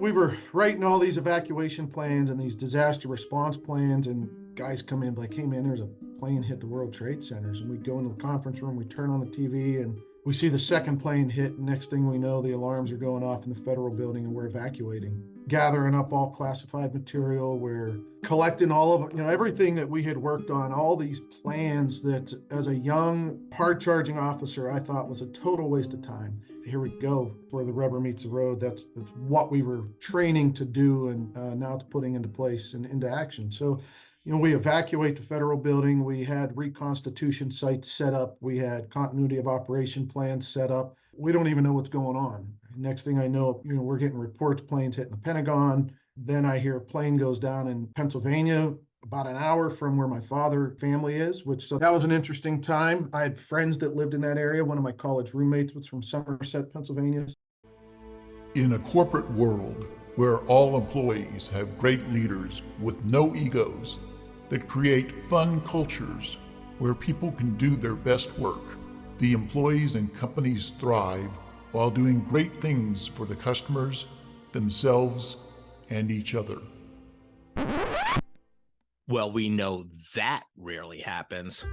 we were writing all these evacuation plans and these disaster response plans, and guys come in like, hey man, there's a plane hit the World Trade Centers. And we go into the conference room, we turn on the TV, and we see the second plane hit. And next thing we know, the alarms are going off in the federal building, and we're evacuating, gathering up all classified material. We're collecting all of, everything that we had worked on, all these plans that as a young, hard charging officer, I thought was a total waste of time. Here we go, where the rubber meets the road. That's what we were training to do, and now it's putting into place and into action. So, we evacuate the federal building. We had reconstitution sites set up. We had continuity of operation plans set up. We don't even know what's going on. Next thing I know, we're getting reports, planes hitting the Pentagon. Then I hear a plane goes down in Pennsylvania, about an hour from where my father family is, so that was an interesting time. I had friends that lived in that area. One of my college roommates was from Somerset, Pennsylvania. In a corporate world where all employees have great leaders with no egos that create fun cultures where people can do their best work, the employees and companies thrive while doing great things for the customers, themselves, and each other. Well, we know that rarely happens.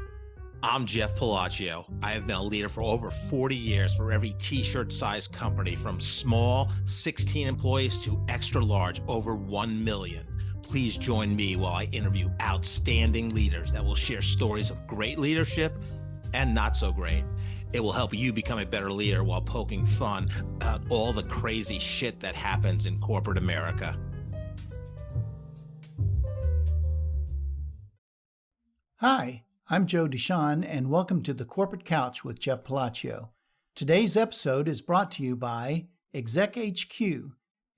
I'm Jeff Palacio. I have been a leader for over 40 years for every t-shirt size company, from small 16 employees to extra large over 1 million. Please join me while I interview outstanding leaders that will share stories of great leadership and not so great. It will help you become a better leader while poking fun about all the crazy shit that happens in corporate America. Hi, I'm Joe Deshawn, and welcome to the Corporate Couch with Jeff Palacio. Today's episode is brought to you by Exec HQ,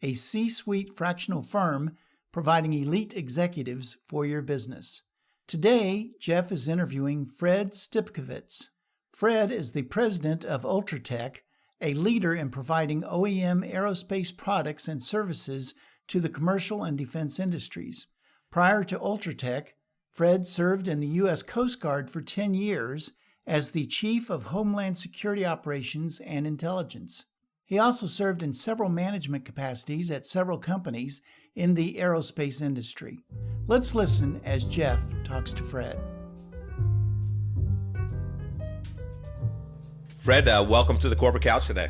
a C-suite fractional firm providing elite executives for your business. Today, Jeff is interviewing Fred Stipkovits. Fred is the president of Ultratech, a leader in providing OEM aerospace products and services to the commercial and defense industries. Prior to Ultratech, Fred served in the U.S. Coast Guard for 10 years as the Chief of Homeland Security Operations and Intelligence. He also served in several management capacities at several companies in the aerospace industry. Let's listen as Jeff talks to Fred. Fred, welcome to the Corporate Couch today.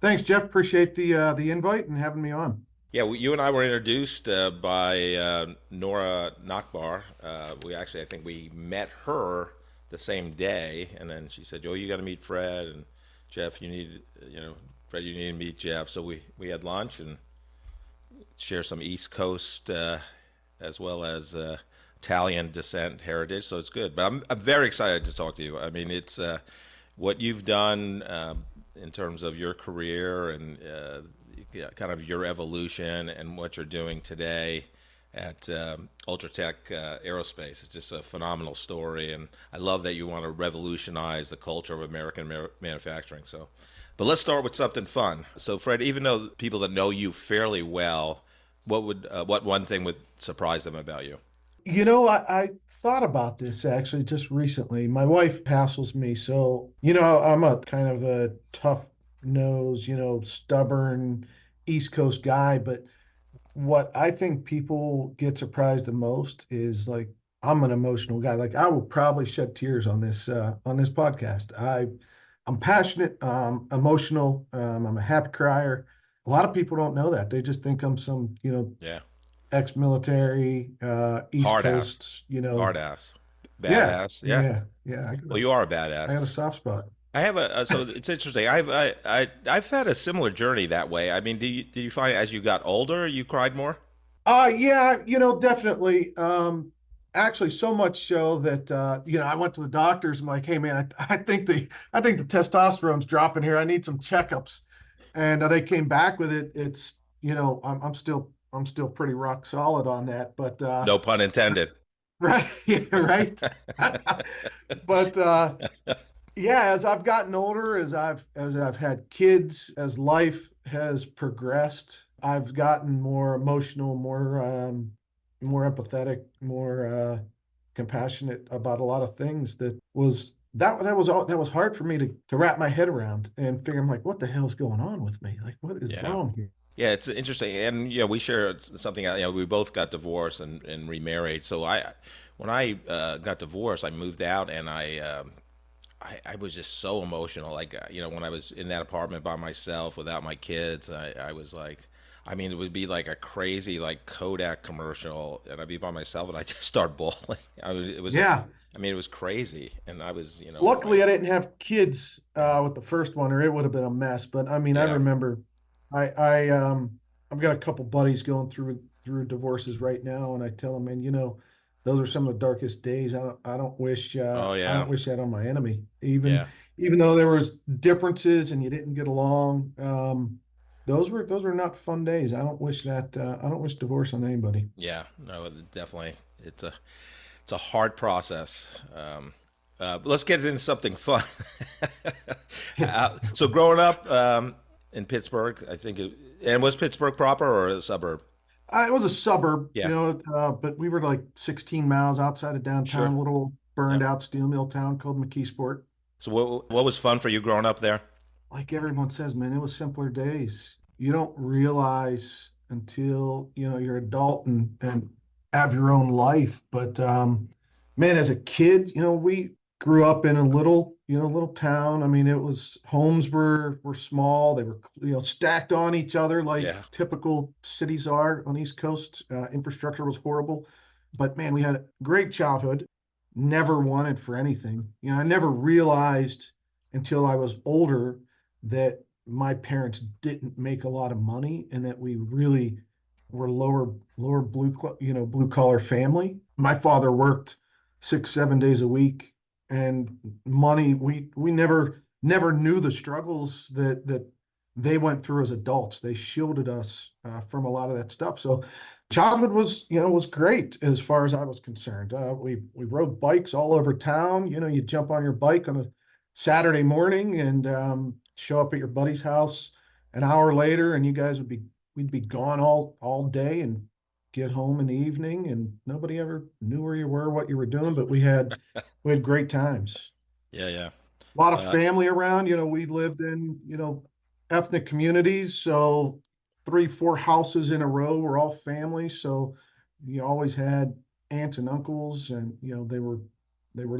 Thanks, Jeff. Appreciate the invite and having me on. Yeah, you and I were introduced by Nora Nakbar. I think we met her the same day, and then she said, "Oh, you got to meet Fred, and Jeff, Fred, you need to meet Jeff." So we had lunch and share some East Coast as well as Italian descent heritage. So it's good. But I'm very excited to talk to you. I mean, it's what you've done in terms of your career and kind of your evolution and what you're doing today at Ultratech Aerospace. It's just a phenomenal story, and I love that you want to revolutionize the culture of American manufacturing. But let's start with something fun. So, Fred, even though people that know you fairly well, what one thing would surprise them about you? I thought about this actually just recently. My wife hassles me, so I'm a kind of a tough-nosed, stubborn East Coast guy, but what I think people get surprised the most is, like, I'm an emotional guy. Like, I will probably shed tears on this podcast. I'm passionate, emotional. I'm a happy crier. A lot of people don't know that. They just think I'm some, ex-military, East Hard Coast, ass. Hard ass. Badass. Yeah. Well, you are a badass. I have a soft spot. I have so it's interesting. I've had a similar journey that way. I mean, did you find as you got older, you cried more? Yeah, definitely. Actually, so much so that I went to the doctors. I'm like, hey man, I think the testosterone's dropping here. I need some checkups, and they came back with it. It's I'm still pretty rock solid on that, but no pun intended. Right, yeah, right. But yeah, as I've gotten older, as I've had kids, as life has progressed, I've gotten more emotional, more empathetic, more compassionate about a lot of things. That was hard for me to wrap my head around and figure. I'm like, what the hell's going on with me? Like, what is wrong here? Yeah, it's interesting, and we share something. We both got divorced and remarried. So when I got divorced, I moved out, and I was just so emotional. Like, when I was in that apartment by myself without my kids, I was like, I mean, it would be like a crazy like Kodak commercial, and I'd be by myself, and I just start bawling. It was, Yeah. I mean, it was crazy, and I was, Luckily, I didn't have kids with the first one, or it would have been a mess. But I mean, I yeah, remember, I've got a couple buddies going through divorces right now, and I tell them, man, those are some of the darkest days. oh I don't yeah, wish that on my enemy. Even yeah, even though there was differences and you didn't get along, those were not fun days. I don't wish divorce on anybody. yeah. No, definitely, it's a hard process. But let's get into something fun. So growing up in Pittsburgh, I think and was Pittsburgh proper or a suburb? It was a suburb, Yeah, but we were like 16 miles outside of sure. downtown, a little burned Yep. out steel mill town called McKeesport. So what was fun for you growing up there? Like everyone says, man, it was simpler days. You don't realize until, you're adult and have your own life. But man, as a kid, we grew up in a little town. I mean, it was homes were small. They were, stacked on each other like Yeah, typical cities are on East Coast. Infrastructure was horrible, but man, we had a great childhood. Never wanted for anything. I never realized until I was older that my parents didn't make a lot of money and that we really were lower blue collar family. My father worked 6 7 days a week, and money we never knew the struggles that they went through as adults. They shielded us from a lot of that stuff. So childhood was great as far as I was concerned. We rode bikes all over town. You jump on your bike on a Saturday morning and show up at your buddy's house an hour later, and we'd be gone all day and get home in the evening, and nobody ever knew where you were, what you were doing, but we had great times. yeah, yeah. A lot of Uh, family around. We lived in ethnic communities, so 3 4 houses in a row were all family. So you always had aunts and uncles, and they were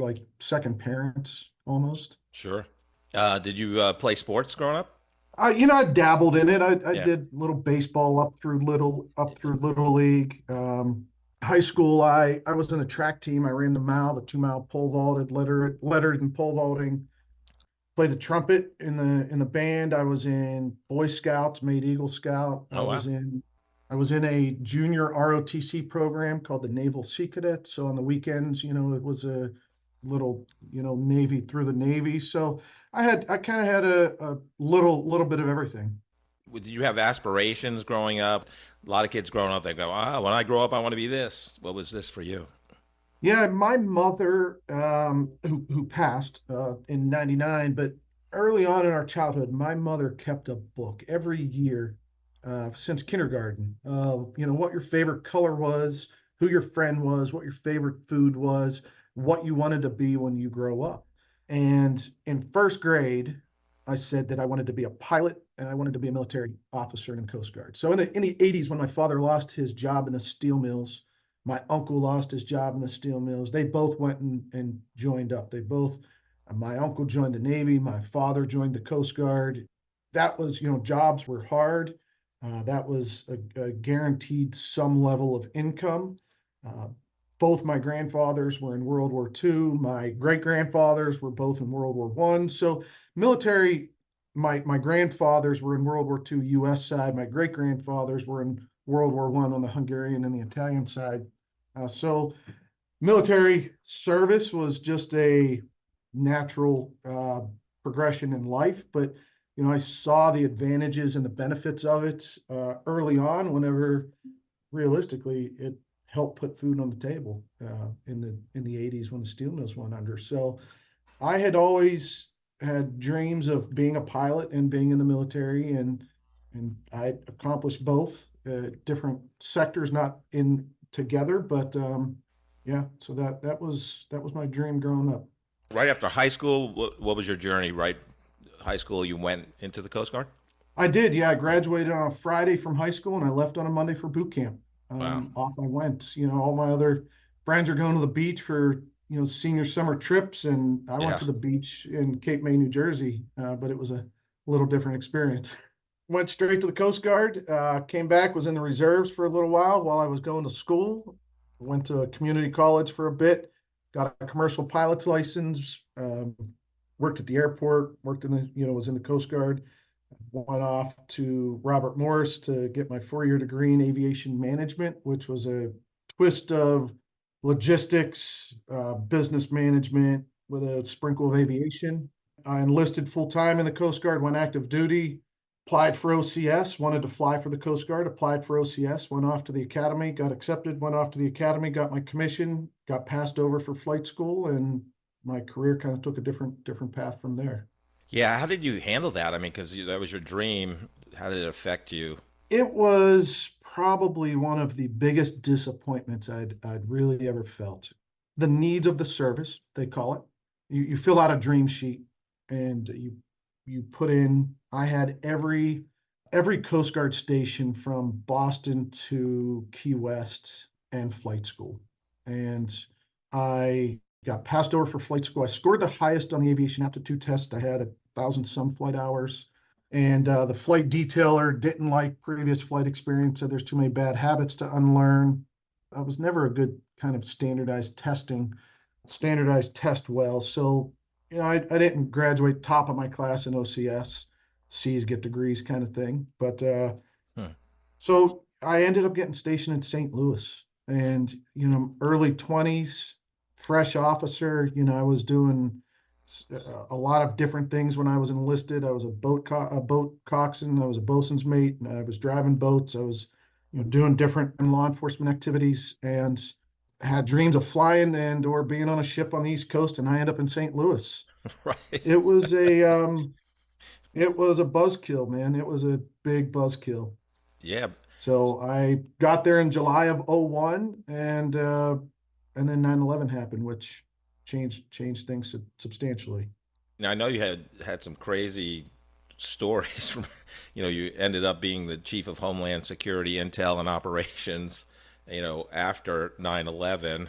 like second parents almost. sure. Did you play sports growing up? I dabbled in it. I Yeah. did little baseball up through little league. High school, I was in a track team. I ran the 2 mile pole vaulted, lettered and pole vaulting. Played the trumpet in the band. I was in Boy Scouts, made Eagle Scout. I Oh wow. was in I was in a junior ROTC program called the Naval Sea Cadets. So on the weekends, it was a little, Navy through the Navy. So I kind of had a little bit of everything. Did you have aspirations growing up? A lot of kids growing up, they go, when I grow up, I want to be this. What was this for you? Yeah, my mother, who passed in '99, but early on in our childhood, my mother kept a book every year since kindergarten. What your favorite color was, who your friend was, what your favorite food was, what you wanted to be when you grow up. And in first grade, I said that I wanted to be a pilot and I wanted to be a military officer in the Coast Guard. So in the '80s, when my father lost his job in the steel mills, my uncle lost his job in the steel mills. They both went and joined up. My uncle joined the Navy. My father joined the Coast Guard. That was, jobs were hard. That was a guaranteed some level of income. Uh, Both my grandfathers were in World War II. My great grandfathers were both in World War I. So military, my grandfathers were in World War II U.S. side. My great grandfathers were in World War I on the Hungarian and the Italian side. So military service was just a natural progression in life, but I saw the advantages and the benefits of it early on. Whenever realistically it helped put food on the table in the '80s when the steel mills went under. So I had always had dreams of being a pilot and being in the military, and I accomplished both. Different sectors, not in together, but yeah. So that was my dream growing up. Right after high school, what was your journey? Right, high school, you went into the Coast Guard. I did, yeah. I graduated on a Friday from high school and I left on a Monday for boot camp. Wow. Off I went. All my other friends are going to the beach for, senior summer trips, and I went Yeah. to the beach in Cape May, New Jersey, but it was a little different experience. Went straight to the Coast Guard, came back, was in the reserves for a little while I was going to school. Went to a community college for a bit, got a commercial pilot's license, worked at the airport, worked in was in the Coast Guard. Went off to Robert Morris to get my 4-year degree in aviation management, which was a twist of logistics, business management with a sprinkle of aviation. I enlisted full time in the Coast Guard, went active duty, applied for OCS, wanted to fly for the Coast Guard, applied for OCS, went off to the academy, got accepted, went off to the academy, got my commission, got passed over for flight school, and my career kind of took a different path from there. Yeah. How did you handle that? I mean, because that was your dream. How did it affect you? It was probably one of the biggest disappointments I'd really ever felt. The needs of the service, they call it. You fill out a dream sheet and you put in. I had every Coast Guard station from Boston to Key West and flight school. And I got passed over for flight school. I scored the highest on the aviation aptitude test. I had 1,000 some flight hours. And the flight detailer didn't like previous flight experience, said there's too many bad habits to unlearn. I was never a good kind of standardized test well. So, I didn't graduate top of my class in OCS, C's get degrees kind of thing. But Hmm. so I ended up getting stationed in St. Louis, and early 20s, fresh officer. I was doing a lot of different things when I was enlisted. I was a boat coxswain. I was a bosun's mate. And I was driving boats. I was, doing different law enforcement activities, and had dreams of flying and or being on a ship on the East Coast. And I ended up in St. Louis. Right. It was a buzzkill, man. It was a big buzzkill. Yeah. So I got there in July of '01, and then 9/11 happened, which changed things substantially. Now I know you had some crazy stories from, you ended up being the chief of Homeland Security, Intel, and Operations, after 9/11.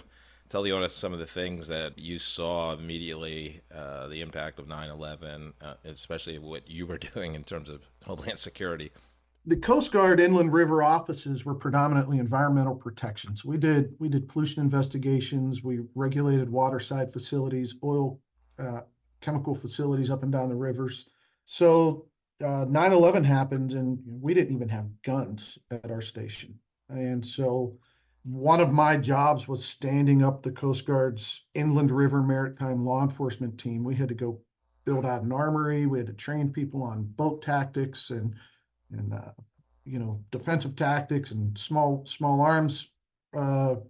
Tell the audience some of the things that you saw immediately, the impact of 9/11, especially what you were doing in terms of Homeland Security. The Coast Guard inland river offices were predominantly environmental protections. We did pollution investigations. We regulated waterside facilities, oil, uh, chemical facilities up and down the rivers. So 9/11 happened, and we didn't even have guns at our station. And so one of my jobs was standing up the Coast Guard's inland river maritime law enforcement team. We had to go build out an armory. We had to train people on boat tactics and defensive tactics and small arms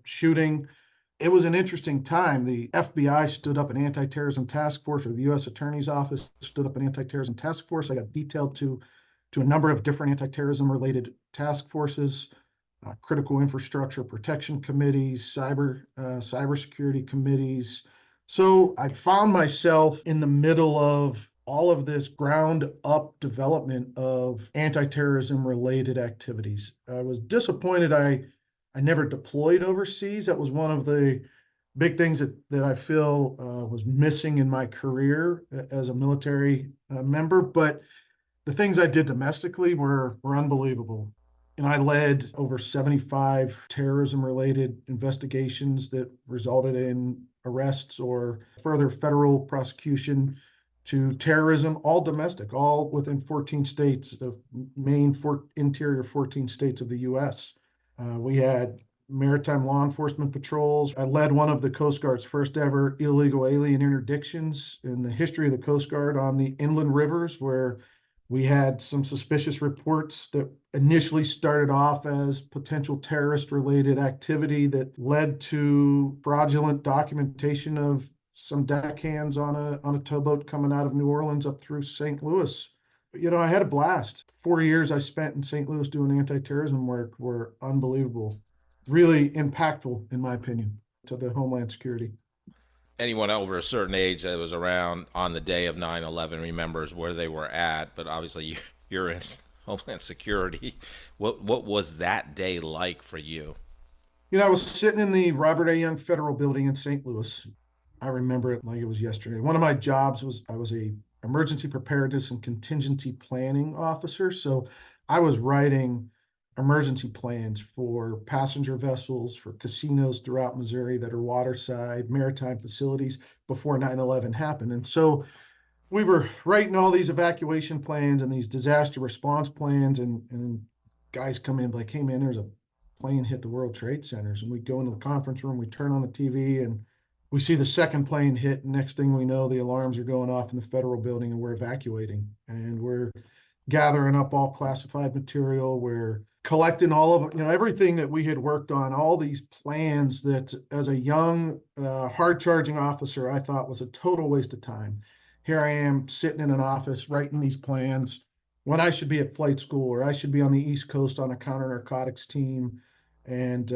shooting. It was an interesting time. The FBI stood up an anti-terrorism task force, or the U.S. Attorney's Office stood up an anti-terrorism task force. I got detailed to a number of different anti-terrorism related task forces, critical infrastructure protection committees, cybersecurity committees. So I found myself in the middle of all of this ground up development of anti-terrorism related activities. I was disappointed I never deployed overseas. That was one of the big things that I feel was missing in my career as a military member. But the things I did domestically were unbelievable. And I led over 75 terrorism related investigations that resulted in arrests or further federal prosecution to terrorism, all domestic, all within 14 states, the main interior 14 states of the US. We had maritime law enforcement patrols. I led one of the Coast Guard's first ever illegal alien interdictions in the history of the Coast Guard on the inland rivers, where we had some suspicious reports that initially started off as potential terrorist related activity that led to fraudulent documentation of some deckhands on a towboat coming out of New Orleans up through St. Louis. I had a blast. 4 years I spent in St. Louis doing anti-terrorism work were unbelievable, really impactful, in my opinion, to the Homeland Security. Anyone over a certain age that was around on the day of 9/11 remembers where they were at, but obviously you're in Homeland Security. What was that day like for you? I was sitting in the Robert A. Young Federal Building in St. Louis. I remember it like it was yesterday. One of my jobs was I was a emergency preparedness and contingency planning officer. So I was writing emergency plans for passenger vessels, for casinos throughout Missouri that are waterside, maritime facilities before 9/11 happened. And so we were writing all these evacuation plans and these disaster response plans, and guys come in like, hey man, there's a plane hit the World Trade Centers. And we go into the conference room, we turn on the TV, and we see the second plane hit. And next thing we know, the alarms are going off in the federal building, and we're evacuating. And we're gathering up all classified material. We're collecting all of everything that we had worked on, all these plans that as a young, hard charging officer, I thought was a total waste of time. Here I am sitting in an office writing these plans when I should be at flight school, or I should be on the East Coast on a counter narcotics team. And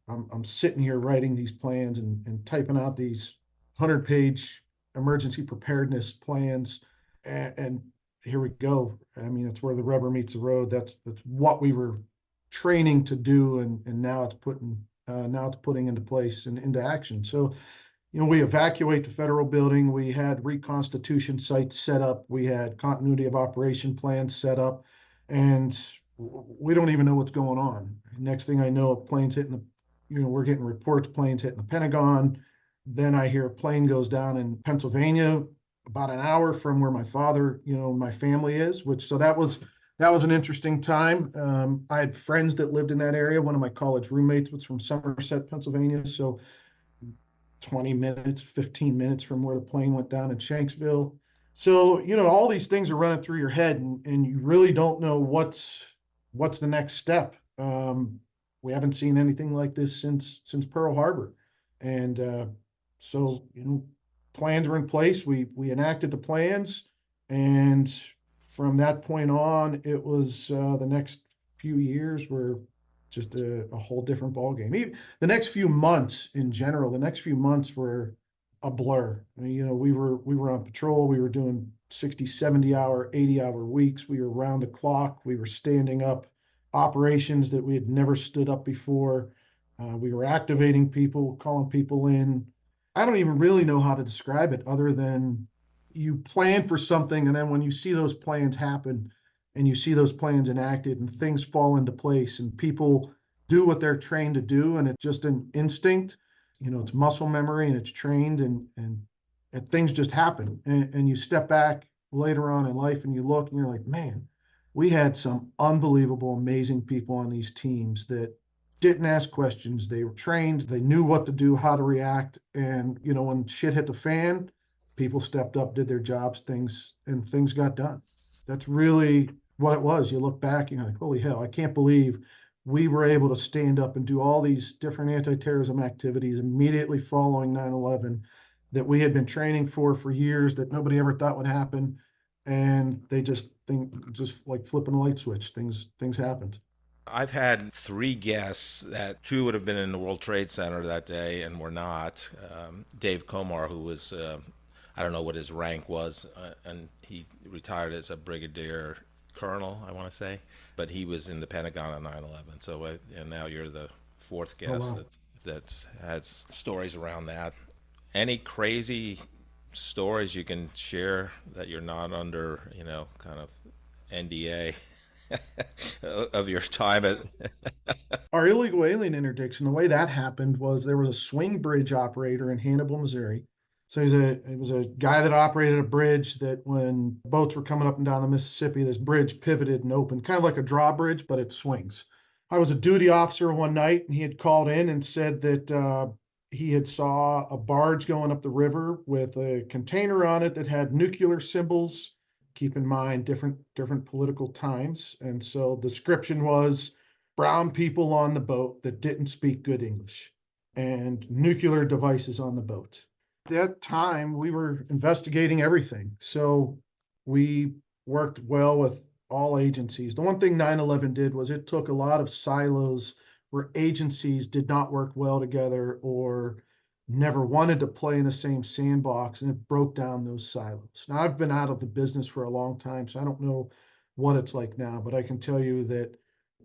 I'm sitting here writing these plans and typing out these 100-page emergency preparedness plans. And here we go. I mean, that's where the rubber meets the road. That's what we were training to do, and now it's putting into place and into action. So, we evacuate the federal building. We had reconstitution sites set up. We had continuity of operation plans set up, and we don't even know what's going on. Next thing I know, planes hitting we're getting reports, planes hitting the Pentagon. Then I hear a plane goes down in Pennsylvania, about an hour from where my father, my family is, so that was an interesting time. I had friends that lived in that area. One of my college roommates was from Somerset, Pennsylvania. So 20 minutes, 15 minutes from where the plane went down in Shanksville. So, all these things are running through your head, and you really don't know what's the next step. We haven't seen anything like this since Pearl Harbor. And so, plans were in place. We enacted the plans, and from that point on, it was the next few years were just a whole different ballgame. Even the next few months in general, the next few months were a blur. I mean, we were on patrol. We were doing 60, 70-hour, 80-hour weeks. We were round the clock. We were standing up operations that we had never stood up before. We were activating people, calling people in. I don't even really know how to describe it other than you plan for something, and then when you see those plans happen and you see those plans enacted and things fall into place and people do what they're trained to do, and it's just an instinct, it's muscle memory, and it's trained, and things just happen. And you step back later on in life and you look and you're like, man, we had some unbelievable, amazing people on these teams that didn't ask questions. They were trained. They knew what to do, how to react. And, when shit hit the fan, people stepped up, did their jobs, things got done. That's really what it was. You look back and you're like, holy hell, I can't believe we were able to stand up and do all these different anti-terrorism activities immediately following 9/11 that we had been training for years, that nobody ever thought would happen. And they just like flipping a light switch, things happened. I've had three guests that two would have been in the World Trade Center that day and were not. Dave Komar, who was, I don't know what his rank was, and he retired as a brigadier colonel, I want to say, but he was in the Pentagon on 9/11. So, and now you're the fourth guest wow. that has stories around that. Any crazy stories you can share that you're not under, kind of NDA of your time at Our illegal alien interdiction, the way that happened was there was a swing bridge operator in Hannibal, Missouri. So he was a guy that operated a bridge that when boats were coming up and down the Mississippi, this bridge pivoted and opened, kind of like a drawbridge, but it swings. I was a duty officer one night, and he had called in and said that he had saw a barge going up the river with a container on it that had nuclear symbols. Keep in mind different political times. And so the description was brown people on the boat that didn't speak good English and nuclear devices on the boat. At that time, we were investigating everything. So we worked well with all agencies. The one thing 9/11 did was it took a lot of silos where agencies did not work well together or never wanted to play in the same sandbox, and it broke down those silos. Now, I've been out of the business for a long time, so I don't know what it's like now, but I can tell you that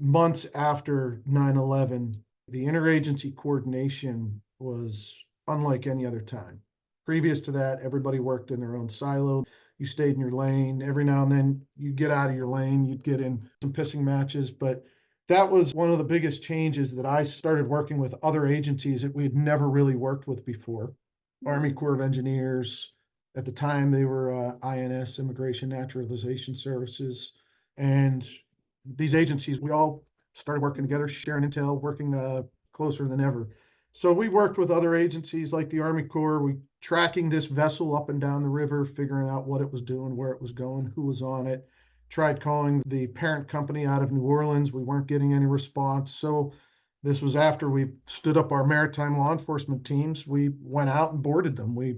months after 9/11, the interagency coordination was unlike any other time. Previous to that, everybody worked in their own silo. You stayed in your lane. Every now and then you'd get out of your lane, you'd get in some pissing matches. But that was one of the biggest changes that I started working with other agencies that we had never really worked with before. Army Corps of Engineers, at the time they were INS, Immigration Naturalization Services. And these agencies, we all started working together, sharing intel, working closer than ever. So we worked with other agencies like the Army Corps. We tracking this vessel up and down the river, figuring out what it was doing, where it was going, who was on it. Tried calling the parent company out of New Orleans. We weren't getting any response. So this was after we stood up our maritime law enforcement teams. We went out and boarded them. We,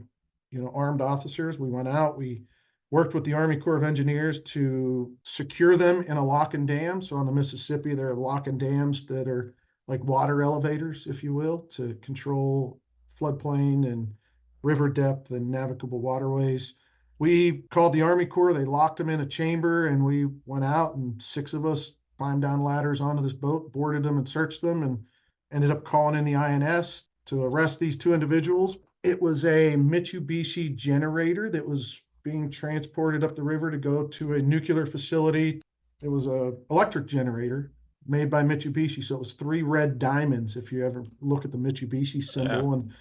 armed officers. We went out. We worked with the Army Corps of Engineers to secure them in a lock and dam. So on the Mississippi, there are lock and dams that are like water elevators, if you will, to control floodplain and river depth and navigable waterways. We called the Army Corps, they locked them in a chamber, and we went out, and 6 of us climbed down ladders onto this boat, boarded them and searched them, and ended up calling in the INS to arrest these 2 individuals. It was a Mitsubishi generator that was being transported up the river to go to a nuclear facility. It was an electric generator made by Mitsubishi. So it was 3 red diamonds, if you ever look at the Mitsubishi symbol. Yeah. And,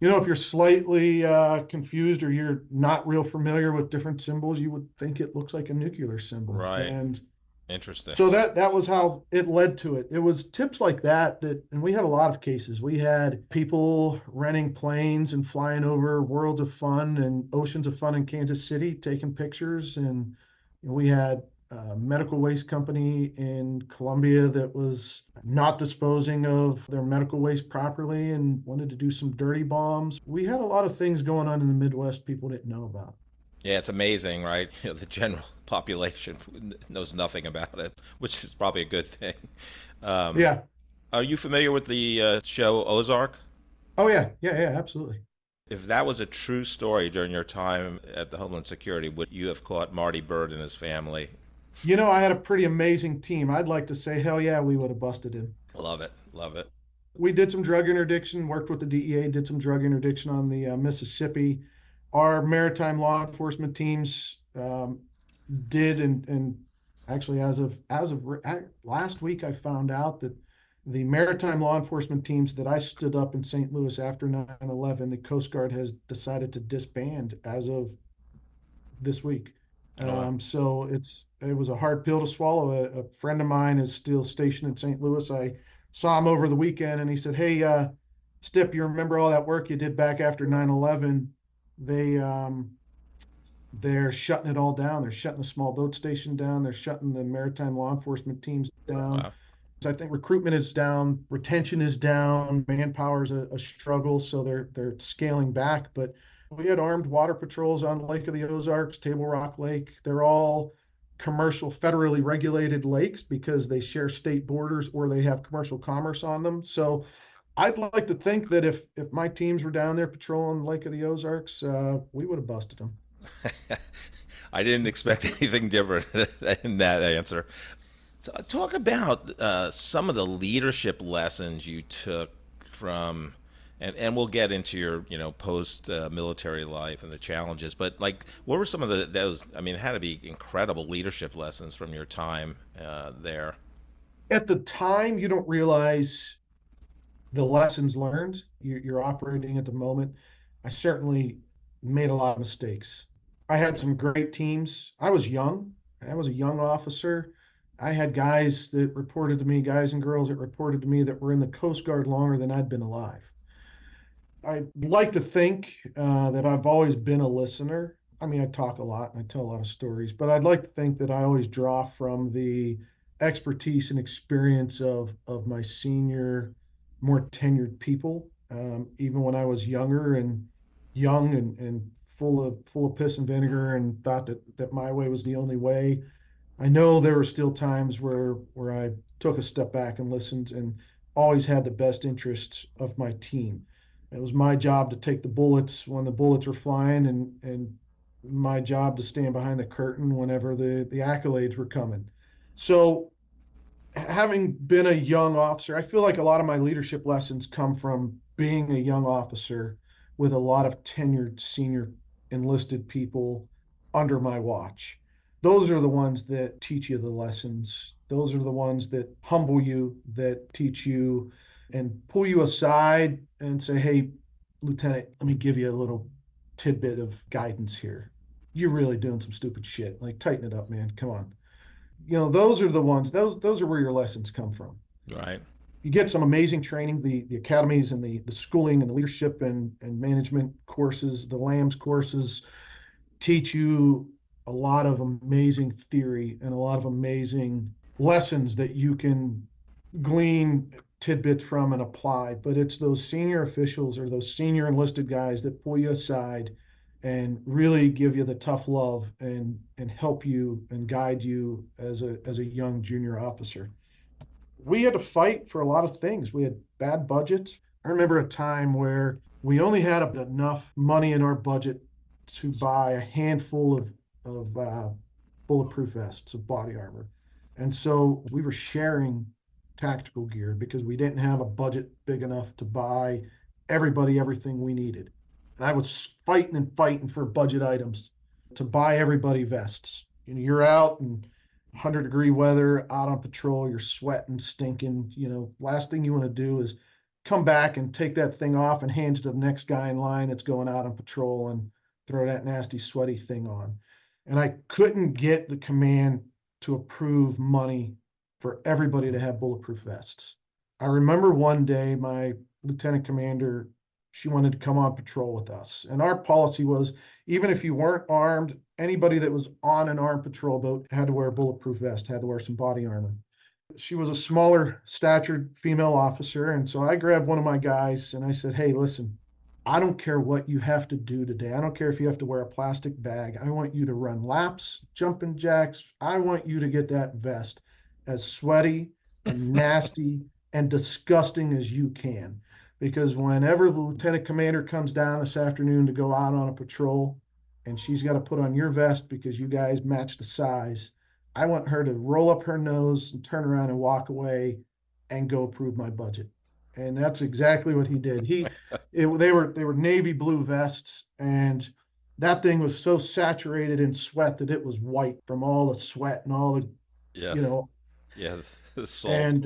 if you're slightly confused or you're not real familiar with different symbols, you would think it looks like a nuclear symbol. Right. And Interesting. so that was how it led to it. It was tips like that, and we had a lot of cases. We had people renting planes and flying over worlds of fun and oceans of fun in Kansas City, taking pictures. And we had a medical waste company in Colombia that was not disposing of their medical waste properly and wanted to do some dirty bombs. We had a lot of things going on in the Midwest people didn't know about. Yeah, it's amazing, right? The general population knows nothing about it, which is probably a good thing. Yeah. Are you familiar with the show Ozark? Oh, yeah. Yeah, absolutely. If that was a true story during your time at the Homeland Security, would you have caught Marty Byrde and his family? I had a pretty amazing team. I'd like to say, hell yeah, we would have busted him. Love it. Love it. We did some drug interdiction, worked with the DEA, did some drug interdiction on the Mississippi. Our maritime law enforcement teams did, and actually, as of last week, I found out that the maritime law enforcement teams that I stood up in St. Louis after 9/11, the Coast Guard has decided to disband as of this week. So it was a hard pill to swallow. A friend of mine is still stationed in St. Louis. I saw him over the weekend, and he said, "Hey, Stip, you remember all that work you did back after 9/11? They're shutting it all down. They're shutting the small boat station down. They're shutting the maritime law enforcement teams down. Wow. So I think recruitment is down, retention is down, manpower is a struggle, so they're scaling back. But we had armed water patrols on Lake of the Ozarks, Table Rock Lake. They're all commercial, federally regulated lakes because they share state borders or they have commercial commerce on them. So I'd like to think that if my teams were down there patrolling Lake of the Ozarks, we would have busted them. I didn't expect anything different in that answer. Talk about some of the leadership lessons you took from, and we'll get into your post military life and the challenges. But like, what were some of those? I mean, it had to be incredible leadership lessons from your time there. At the time, you don't realize the lessons learned. You're operating at the moment. I certainly made a lot of mistakes. I had some great teams. I was young. I was a young officer. I had guys that reported to me, guys and girls that reported to me that were in the Coast Guard longer than I'd been alive. I'd like to think that I've always been a listener. I mean, I talk a lot and I tell a lot of stories, but I'd like to think that I always draw from the expertise and experience of my senior, more tenured people. Even when I was younger and young and full of piss and vinegar and thought that my way was the only way. I know there were still times where I took a step back and listened and always had the best interest of my team. It was my job to take the bullets when the bullets were flying and my job to stand behind the curtain whenever the accolades were coming. So having been a young officer, I feel like a lot of my leadership lessons come from being a young officer with a lot of tenured senior enlisted people under my watch. Those are the ones that teach you the lessons. Those are the ones that humble you, that teach you and pull you aside and say, hey, Lieutenant, let me give you a little tidbit of guidance here. You're really doing some stupid shit. Like, tighten it up, man. Come on. Those are the ones, those are where your lessons come from. Right. You get some amazing training, the academies and the schooling and the leadership and management courses, the LAMS courses teach you a lot of amazing theory and a lot of amazing lessons that you can glean tidbits from and apply. But it's those senior officials or those senior enlisted guys that pull you aside and really give you the tough love and help you and guide you as a young junior officer. We had to fight for a lot of things. We had bad budgets. I remember a time where we only had enough money in our budget to buy a handful of bulletproof vests of body armor. And so we were sharing tactical gear because we didn't have a budget big enough to buy everybody everything we needed. And I was fighting for budget items to buy everybody vests. You're out in 100-degree weather, out on patrol, you're sweating, stinking. Last thing you want to do is come back and take that thing off and hand it to the next guy in line that's going out on patrol and throw that nasty, sweaty thing on. And I couldn't get the command to approve money for everybody to have bulletproof vests. I remember one day my lieutenant commander, she wanted to come on patrol with us. And our policy was, even if you weren't armed, anybody that was on an armed patrol boat had to wear a bulletproof vest, had to wear some body armor. She was a smaller statured female officer. And so I grabbed one of my guys and I said, hey, listen, I don't care what you have to do today. I don't care if you have to wear a plastic bag. I want you to run laps, jumping jacks. I want you to get that vest as sweaty and nasty and disgusting as you can. Because whenever the lieutenant commander comes down this afternoon to go out on a patrol and she's got to put on your vest because you guys match the size, I want her to roll up her nose and turn around and walk away and go approve my budget. And that's exactly what he did. They were navy blue vests, and that thing was so saturated in sweat that it was white from all the sweat and all the, the salt. And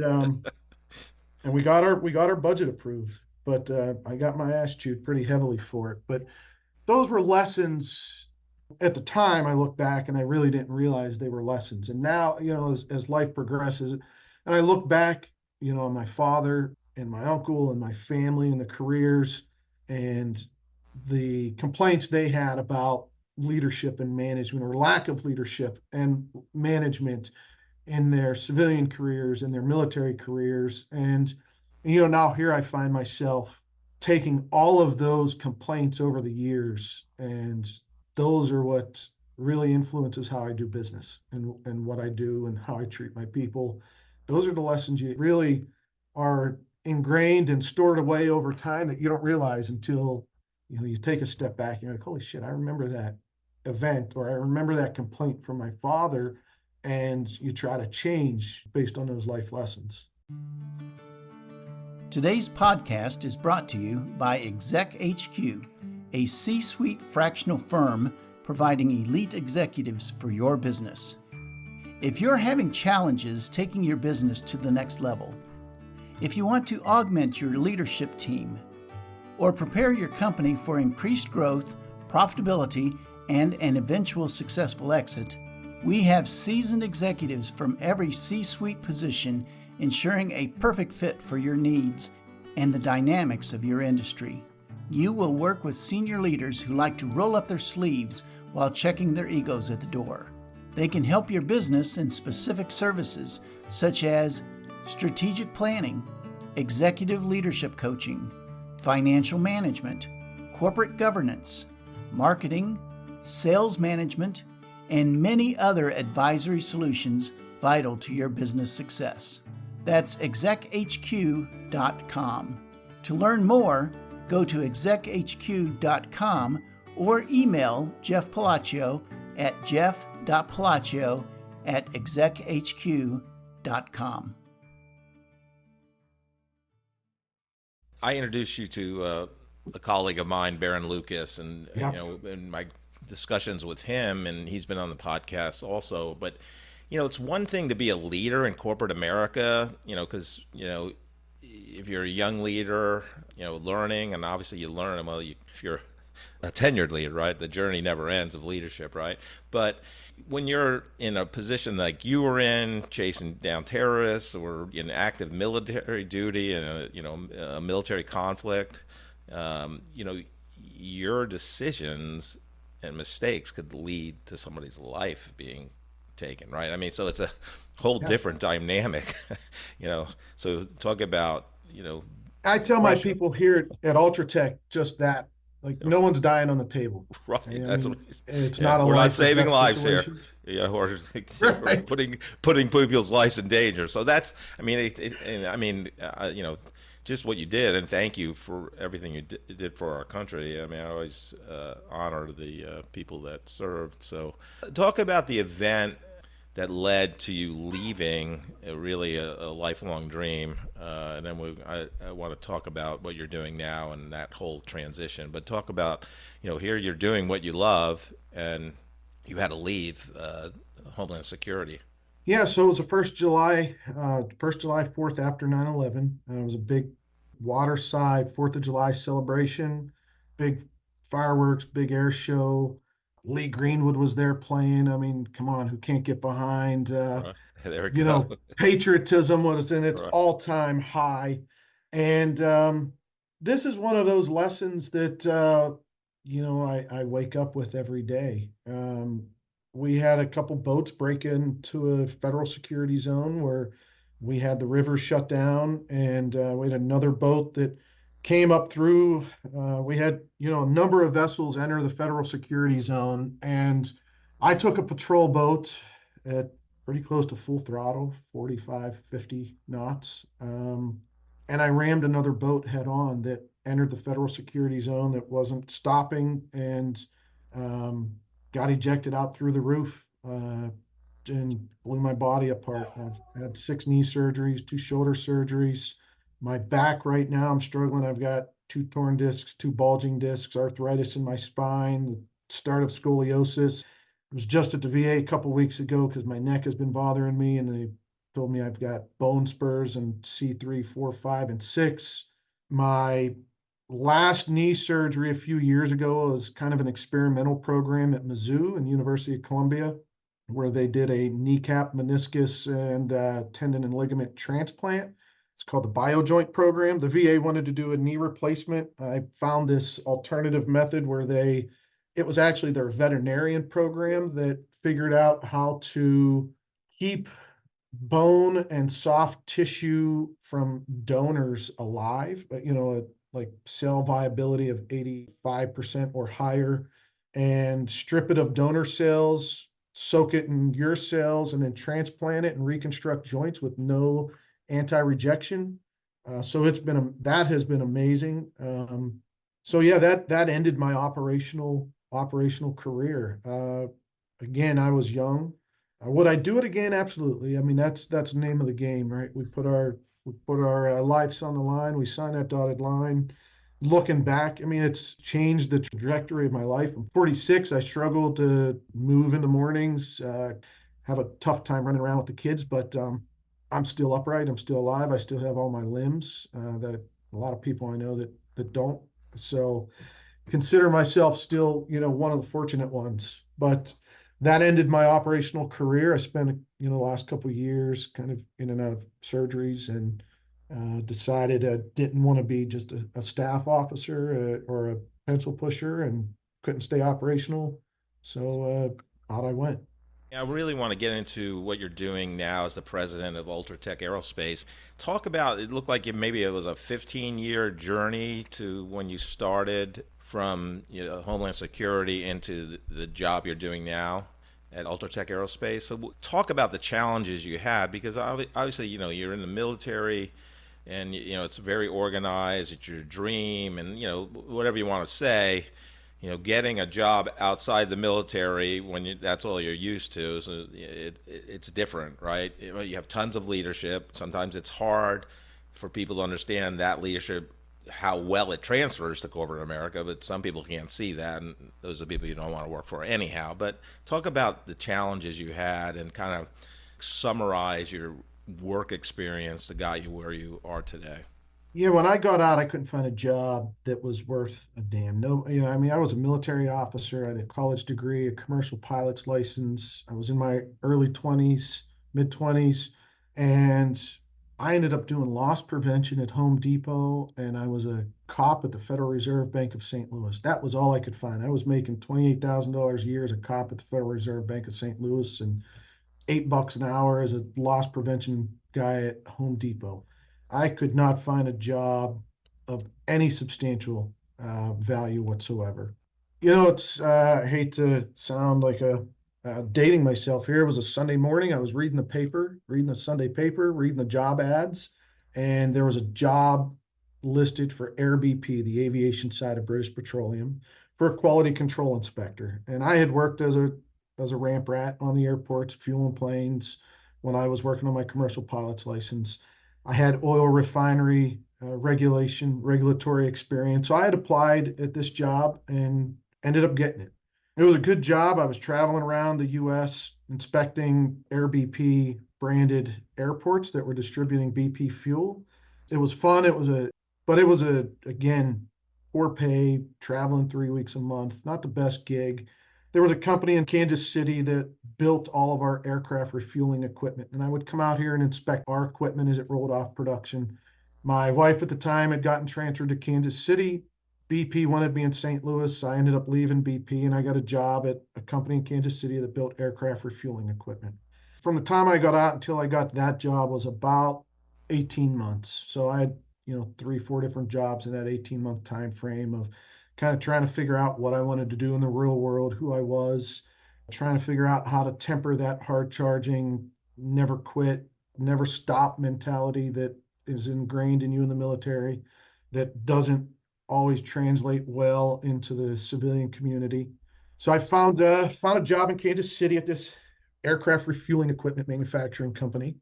we got our budget approved, but I got my ass chewed pretty heavily for it. But those were lessons. At the time, I look back and I really didn't realize they were lessons. And now, as life progresses, and I look back, on my father and my uncle and my family and the careers and the complaints they had about leadership and management, or lack of leadership and management in their civilian careers and their military careers. And, now here I find myself taking all of those complaints over the years, and those are what really influences how I do business and what I do and how I treat my people. Those are the lessons you really are ingrained and stored away over time that you don't realize until, you take a step back and you're like, holy shit, I remember that event, or I remember that complaint from my father, and you try to change based on those life lessons. Today's podcast is brought to you by Exec HQ, a C-suite fractional firm providing elite executives for your business. If you're having challenges taking your business to the next level, if you want to augment your leadership team, or prepare your company for increased growth, profitability, and an eventual successful exit, we have seasoned executives from every C-suite position ensuring a perfect fit for your needs and the dynamics of your industry. You will work with senior leaders who like to roll up their sleeves while checking their egos at the door. They can help your business in specific services such as strategic planning, executive leadership coaching, financial management, corporate governance, marketing, sales management, and many other advisory solutions vital to your business success. That's exechq.com. To learn more, go to exechq.com or email Jeff Palacio at jeff.palacio@exechq.com. I introduced you to a colleague of mine, Baron Lucas, and Yeah. in my discussions with him, and he's been on the podcast also. But it's one thing to be a leader in corporate America, because if you're a young leader, learning, and obviously you learn, well, if you're a tenured leader, right? The journey never ends of leadership, right? But when you're in a position like you were in, chasing down terrorists, or in active military duty in a military conflict, your decisions and mistakes could lead to somebody's life being taken, right? I mean, so it's a whole different dynamic, So talk about, I tell my Russia. people here at Ultratech just that. Like, no one's dying on the table. Right. I That's mean, what he's, it's yeah, not a we're not life or saving death lives situation. here. Or Right. putting people's lives in danger. So that's, just what you did, and thank you for everything you did for our country. I mean, I always honor the people that served. So talk about the event that led to you leaving really a lifelong dream, and then I want to talk about what you're doing now and that whole transition. But talk about, here you're doing what you love, and you had to leave Homeland Security. Yeah, so it was the first July 4th after 9/11. It was a big waterside 4th of July celebration, big fireworks, big air show. Lee Greenwood was there playing. I mean, come on, who can't get behind Right. There we go. patriotism was in its Right. all-time high. And this is one of those lessons that I wake up with every day. We had a couple boats break into a federal security zone where we had the river shut down, and we had another boat that came up through. We had, a number of vessels enter the federal security zone, and I took a patrol boat at pretty close to full throttle, 45, 50 knots. And I rammed another boat head on that entered the federal security zone that wasn't stopping, and um, got ejected out through the roof, and blew my body apart. I've had 6 knee surgeries, 2 shoulder surgeries. My back right now, I'm struggling. I've got 2 torn discs, 2 bulging discs, arthritis in my spine, the start of scoliosis. I was just at the VA a couple weeks ago because my neck has been bothering me, and they told me I've got bone spurs and C3, 4, 5, and 6. My last knee surgery a few years ago was kind of an experimental program at Mizzou and University of Columbia, where they did a kneecap, meniscus, and tendon and ligament transplant. It's called the BioJoint program. The VA wanted to do a knee replacement. I found this alternative method where it was actually their veterinarian program that figured out how to keep bone and soft tissue from donors alive, but like cell viability of 85% or higher, and strip it of donor cells, soak it in your cells, and then transplant it and reconstruct joints with no anti-rejection. So that has been amazing. So yeah, that ended my operational career. Again, I was young. Would I do it again? Absolutely. I mean, that's the name of the game, right? We put our lives on the line. We signed that dotted line. Looking back, I mean, it's changed the trajectory of my life. I'm 46. I struggle to move in the mornings. Have a tough time running around with the kids, but I'm still upright. I'm still alive. I still have all my limbs that a lot of people I know that don't. So consider myself still, one of the fortunate ones. But that ended my operational career. I spent, the last couple of years kind of in and out of surgeries, and decided I didn't want to be just a staff officer or a pencil pusher, and couldn't stay operational. So out I went. I really want to get into what you're doing now as the president of Ultratech Aerospace. Talk about, it looked like maybe it was a 15-year journey to when you started from Homeland Security into the job you're doing now at Ultratech Aerospace. So talk about the challenges you had, because obviously, you're in the military, and it's very organized. It's your dream, and whatever you want to say. getting a job outside the military when that's all you're used to, so it's different, right? You have tons of leadership. Sometimes it's hard for people to understand that leadership, how well it transfers to corporate America, but some people can't see that, and those are the people you don't want to work for anyhow. But talk about the challenges you had and kind of summarize your work experience that got you where you are today. Yeah, when I got out, I couldn't find a job that was worth a damn. No, I mean, I was a military officer. I had a college degree, a commercial pilot's license. I was in my early 20s, mid 20s, and I ended up doing loss prevention at Home Depot, and I was a cop at the Federal Reserve Bank of St. Louis. That was all I could find. I was making $28,000 a year as a cop at the Federal Reserve Bank of St. Louis, and $8 an hour as a loss prevention guy at Home Depot. I could not find a job of any substantial value whatsoever. I hate to sound like dating myself here. It was a Sunday morning. I was reading the paper, reading the Sunday paper, reading the job ads, and there was a job listed for Air BP, the aviation side of British Petroleum, for a quality control inspector. And I had worked as a ramp rat on the airports, fueling planes when I was working on my commercial pilot's license. I had oil refinery regulatory experience. So I had applied at this job and ended up getting it. It was a good job. I was traveling around the US inspecting Air BP branded airports that were distributing BP fuel. It was fun. But it was again, poor pay, traveling 3 weeks a month, not the best gig. There was a company in Kansas City that built all of our aircraft refueling equipment, and I would come out here and inspect our equipment as it rolled off production. My wife at the time had gotten transferred to Kansas City. BP wanted me in St. Louis. I ended up leaving BP, and I got a job at a company in Kansas City that built aircraft refueling equipment. From the time I got out until I got that job was about 18 months. So I had, 3, 4 different jobs in that 18-month time frame of kind of trying to figure out what I wanted to do in the real world, who I was, trying to figure out how to temper that hard charging, never quit, never stop mentality that is ingrained in you in the military that doesn't always translate well into the civilian community. So I found a job in Kansas City at this aircraft refueling equipment manufacturing company,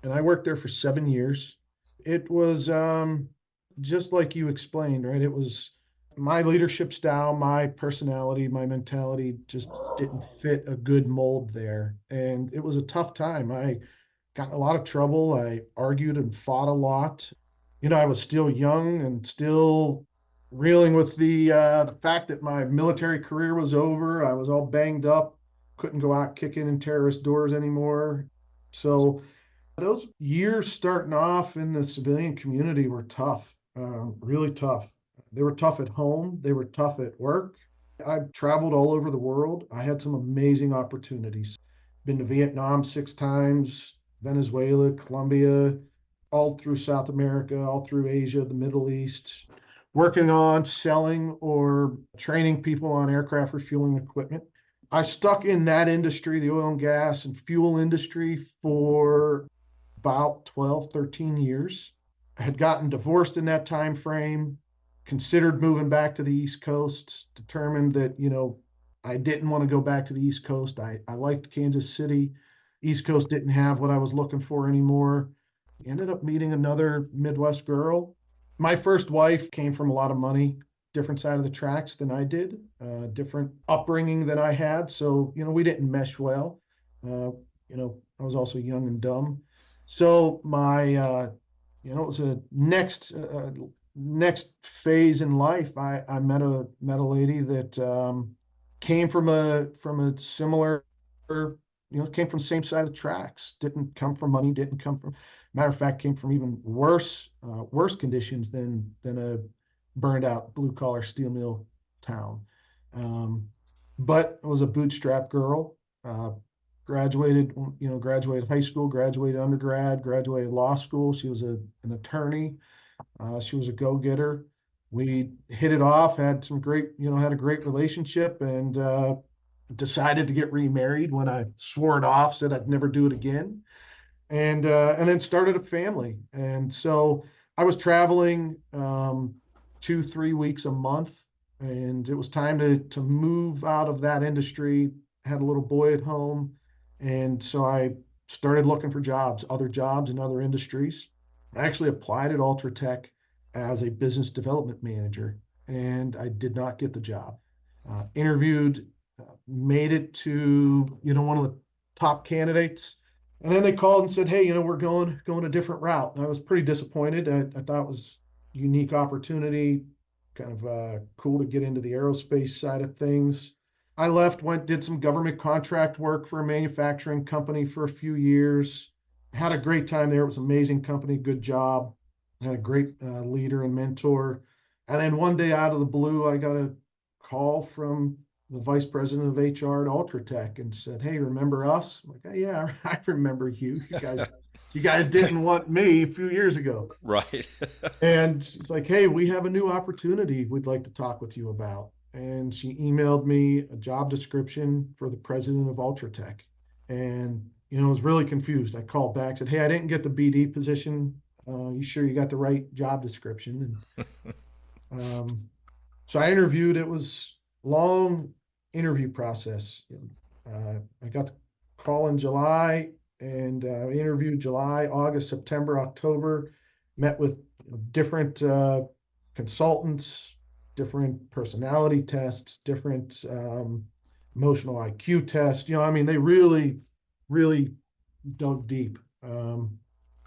and I worked there for 7 years. It was just like you explained, right? It was my leadership style, my personality, my mentality just didn't fit a good mold there. And it was a tough time. I got in a lot of trouble. I argued and fought a lot. I was still young and still reeling with the fact that my military career was over. I was all banged up, couldn't go out kicking in terrorist doors anymore. So those years starting off in the civilian community were tough, really tough. They were tough at home. They were tough at work. I traveled all over the world. I had some amazing opportunities. Been to Vietnam 6 times, Venezuela, Colombia, all through South America, all through Asia, the Middle East, working on selling or training people on aircraft refueling equipment. I stuck in that industry, the oil and gas and fuel industry, for about 12, 13 years. I had gotten divorced in that time frame, considered moving back to the East Coast, determined that, I didn't want to go back to the East Coast. I liked Kansas City. East Coast didn't have what I was looking for anymore. Ended up meeting another Midwest girl. My first wife came from a lot of money, different side of the tracks than I did, different upbringing than I had. So, we didn't mesh well. I was also young and dumb. So it was a next phase in life. I met a lady that came from a similar, came from the same side of the tracks. Didn't come from money. Didn't come from, matter of fact, came from even worse conditions than a burned out blue collar steel mill town. But I was a bootstrap girl. Graduated high school, graduated undergrad, graduated law school. She was an attorney. She was a go-getter. We hit it off, had a great relationship, and decided to get remarried when I swore it off, said I'd never do it again, and then started a family. And so I was traveling 2, 3 weeks a month and it was time to move out of that industry. Had a little boy at home, and so I started looking for other jobs in other industries. I actually applied at Ultratech as a business development manager, and I did not get the job. Interviewed, made it to one of the top candidates, and then they called and said, "Hey, we're going a different route." And I was pretty disappointed. I thought it was a unique opportunity, kind of cool to get into the aerospace side of things. I left, did some government contract work for a manufacturing company for a few years. Had a great time there. It was an amazing company, good job. Had a great leader and mentor. And then one day out of the blue, I got a call from the vice president of HR at Ultratech and said, "Hey, remember us?" I'm like, "Oh, yeah, I remember you. You guys didn't want me a few years ago." Right. And she's like, "Hey, we have a new opportunity we'd like to talk with you about." And she emailed me a job description for the president of Ultratech. And, I was really confused. I called back, said, "Hey, I didn't get the BD position. You sure you got the right job description?" And so I interviewed. It was a long interview process. I got the call in July, and interviewed July, August, September, October. Met with different consultants, different personality tests, different emotional IQ tests. They really, really dug deep. And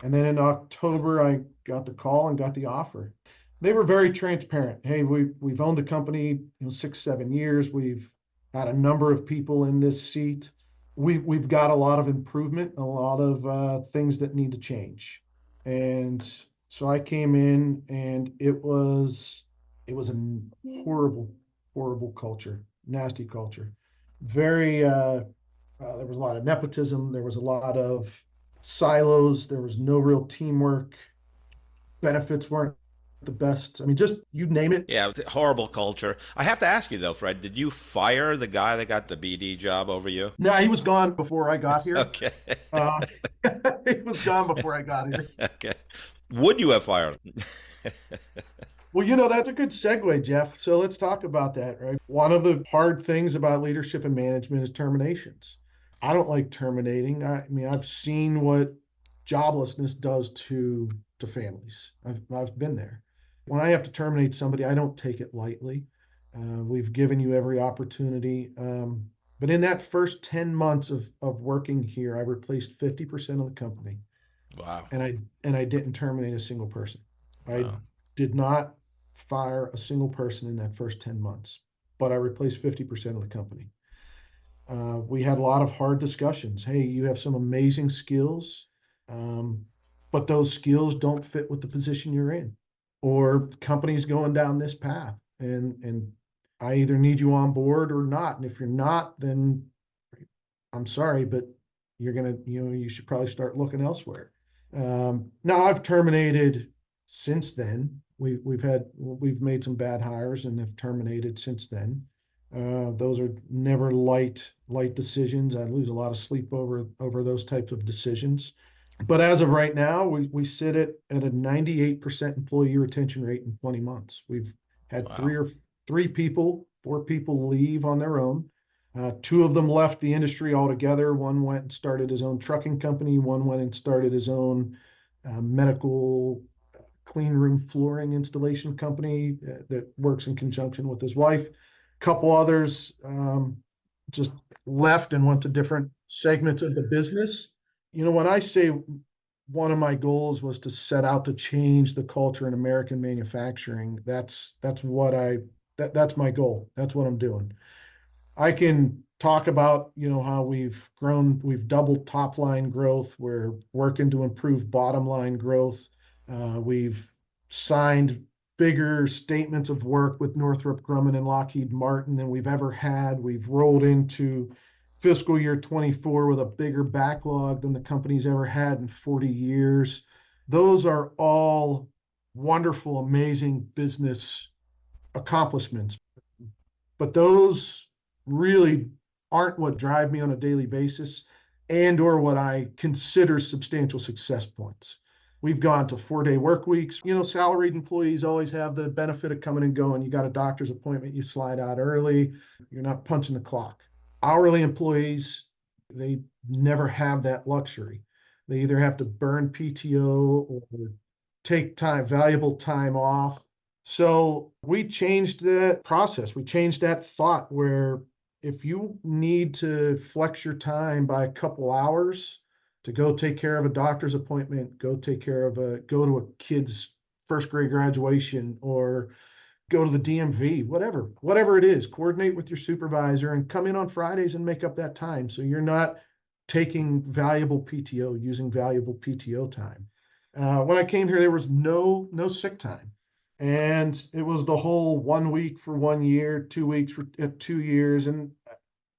then in October, I got the call and got the offer. They were very transparent. "Hey, we've owned the company 6, 7 years. We've had a number of people in this seat. We've got a lot of improvement, a lot of things that need to change." And so I came in, and it was a horrible, horrible culture, nasty culture. Very there was a lot of nepotism. There was a lot of silos. There was no real teamwork. Benefits weren't the best. Just you name it. Yeah, horrible culture. I have to ask you though, Fred, did you fire the guy that got the BD job over you? No, he was gone before I got here. Okay. Uh, he was gone before I got here. Okay. Would you have fired him? Well, that's a good segue, Jeff. So let's talk about that, right? One of the hard things about leadership and management is terminations. I don't like terminating. I've seen what joblessness does to families. I've been there. When I have to terminate somebody, I don't take it lightly. We've given you every opportunity. But in that first 10 months of working here, I replaced 50% of the company, Wow. and I didn't terminate a single person. I Wow. did not fire a single person in that first 10 months, but I replaced 50% of the company. We had a lot of hard discussions. "Hey, you have some amazing skills, but those skills don't fit with the position you're in, or company's going down this path, and I either need you on board or not. And if you're not, then I'm sorry, but you should probably start looking elsewhere." Now I've terminated since then. We've made some bad hires and have terminated since then. Those are never light decisions. I lose a lot of sleep over those types of decisions. But as of right now, we sit at a 98% employee retention rate in 20 months. We've had Wow. four people leave on their own. Two of them left the industry altogether. One went and started his own trucking company. One went and started his own medical clean room flooring installation company that works in conjunction with his wife. A couple others just left and went to different segments of the business. When I say one of my goals was to set out to change the culture in American manufacturing, that's my goal. That's what I'm doing. I can talk about, how we've grown, we've doubled top line growth. We're working to improve bottom line growth. We've signed bigger statements of work with Northrop Grumman and Lockheed Martin than we've ever had. We've rolled into fiscal year 24 with a bigger backlog than the company's ever had in 40 years. Those are all wonderful, amazing business accomplishments. But those really aren't what drive me on a daily basis and or what I consider substantial success points. We've gone to 4-day work weeks. Salaried employees always have the benefit of coming and going. You got a doctor's appointment, you slide out early, you're not punching the clock. Hourly employees, they never have that luxury. They either have to burn PTO or take valuable time off. So we changed that process. We changed that thought where if you need to flex your time by a couple hours to go take care of a doctor's appointment, go to a kid's first grade graduation, or go to the DMV, whatever it is, coordinate with your supervisor and come in on Fridays and make up that time. So you're not taking valuable PTO, using valuable PTO time. When I came here, there was no sick time. And it was the whole 1 week for 1 year, 2 weeks for 2 years. And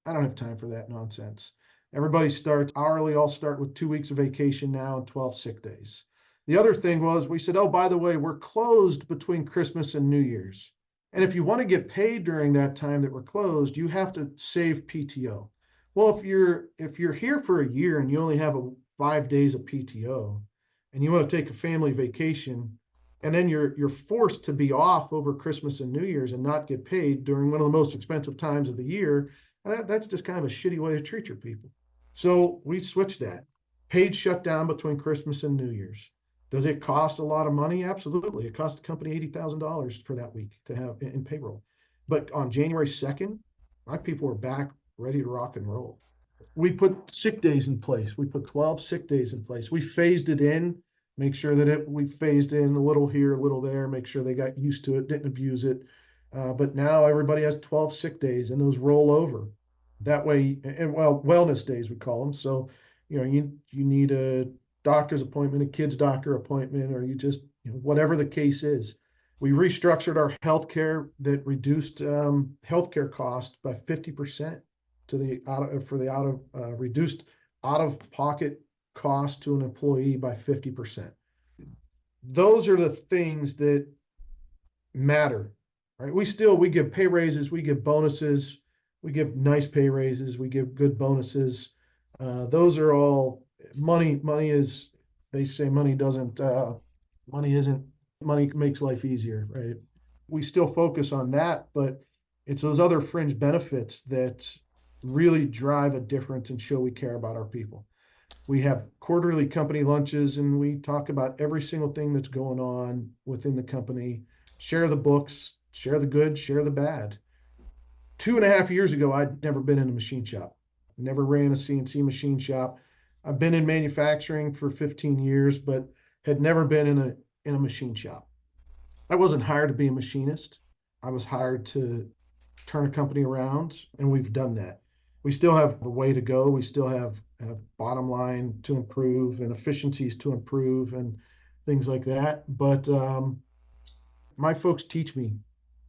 I don't have time for that nonsense. Everybody starts hourly, all start with 2 weeks of vacation now and 12 sick days. The other thing was we said, oh, by the way, we're closed between Christmas and New Year's. And if you want to get paid during that time that we're closed, you have to save PTO. Well, if you're here for a year and you only have 5 days of PTO and you want to take a family vacation, and then you're forced to be off over Christmas and New Year's and not get paid during one of the most expensive times of the year, that's just kind of a shitty way to treat your people. So we switched that. Paid shutdown between Christmas and New Year's. Does it cost a lot of money? Absolutely. It cost the company $80,000 for that week to have in payroll. But on January 2nd, my people were back ready to rock and roll. We put sick days in place. We put 12 sick days in place. We phased it in, make sure that we phased in a little here, a little there, make sure they got used to it, didn't abuse it. But now everybody has 12 sick days and those roll over. That way, and wellness days we call them. So, you need a doctor's appointment, a kid's doctor appointment, or you just, whatever the case is. We restructured our healthcare that reduced healthcare cost by 50% reduced out-of-pocket cost to an employee by 50%. Those are the things that matter, right? We give pay raises, we give bonuses, we give nice pay raises, we give good bonuses. Those are all money. They say money makes life easier, right? We still focus on that, but it's those other fringe benefits that really drive a difference and show we care about our people. We have quarterly company lunches and we talk about every single thing that's going on within the company, share the books, share the good, share the bad. 2.5 years ago, I'd never been in a machine shop, never ran a CNC machine shop. I've been in manufacturing for 15 years, but had never been in a machine shop. I wasn't hired to be a machinist. I was hired to turn a company around, and we've done that. We still have a way to go. We still have bottom line to improve and efficiencies to improve and things like that. But my folks teach me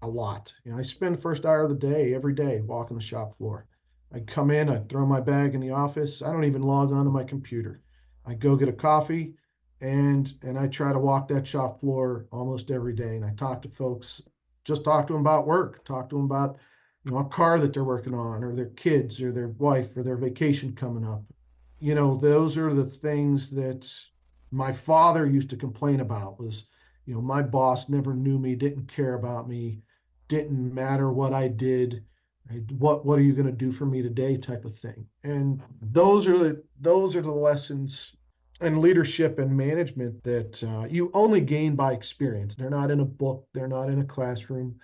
a lot. I spend the first hour of the day every day walking the shop floor. I come in, I throw my bag in the office. I don't even log onto my computer. I go get a coffee and I try to walk that shop floor almost every day. And I talk to folks, just talk to them about work, talk to them about a car that they're working on, or their kids, or their wife, or their vacation coming up. Those are the things that my father used to complain about was, my boss never knew me, didn't care about me, didn't matter what I did. Right? What are you going to do for me today type of thing. And those are the lessons and leadership and management that you only gain by experience. They're not in a book. They're not in a classroom.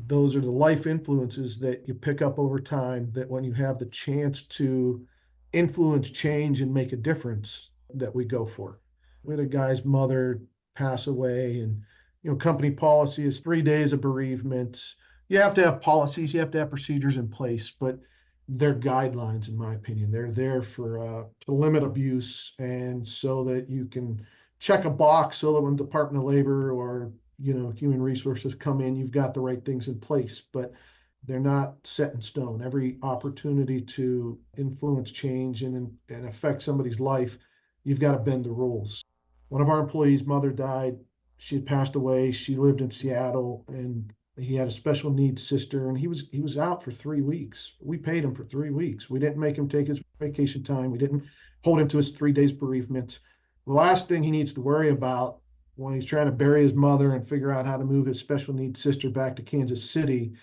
Those are the life influences that you pick up over time, that when you have the chance to influence change and make a difference, that we go for. We had a guy's mother pass away, and company policy is 3 days of bereavement. You have to have policies, you have to have procedures in place, but they're guidelines, in my opinion. They're there for to limit abuse, and so that you can check a box so that when Department of Labor or human resources come in, you've got the right things in place, but they're not set in stone. Every opportunity to influence change and affect somebody's life, you've got to bend the rules. One of our employees' mother died. She had passed away. She lived in Seattle, and he had a special needs sister, and he was out for 3 weeks. We paid him for 3 weeks. We didn't make him take his vacation time. We didn't hold him to his 3 days bereavement. The last thing he needs to worry about when he's trying to bury his mother and figure out how to move his special needs sister back to Kansas City